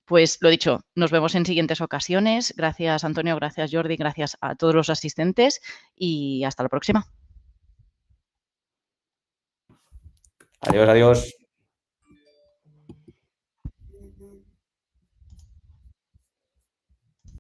D: Pues lo dicho, nos vemos en siguientes ocasiones. Gracias, Antonio, gracias, Jordi, gracias a todos los asistentes y hasta la próxima.
C: Adiós, adiós.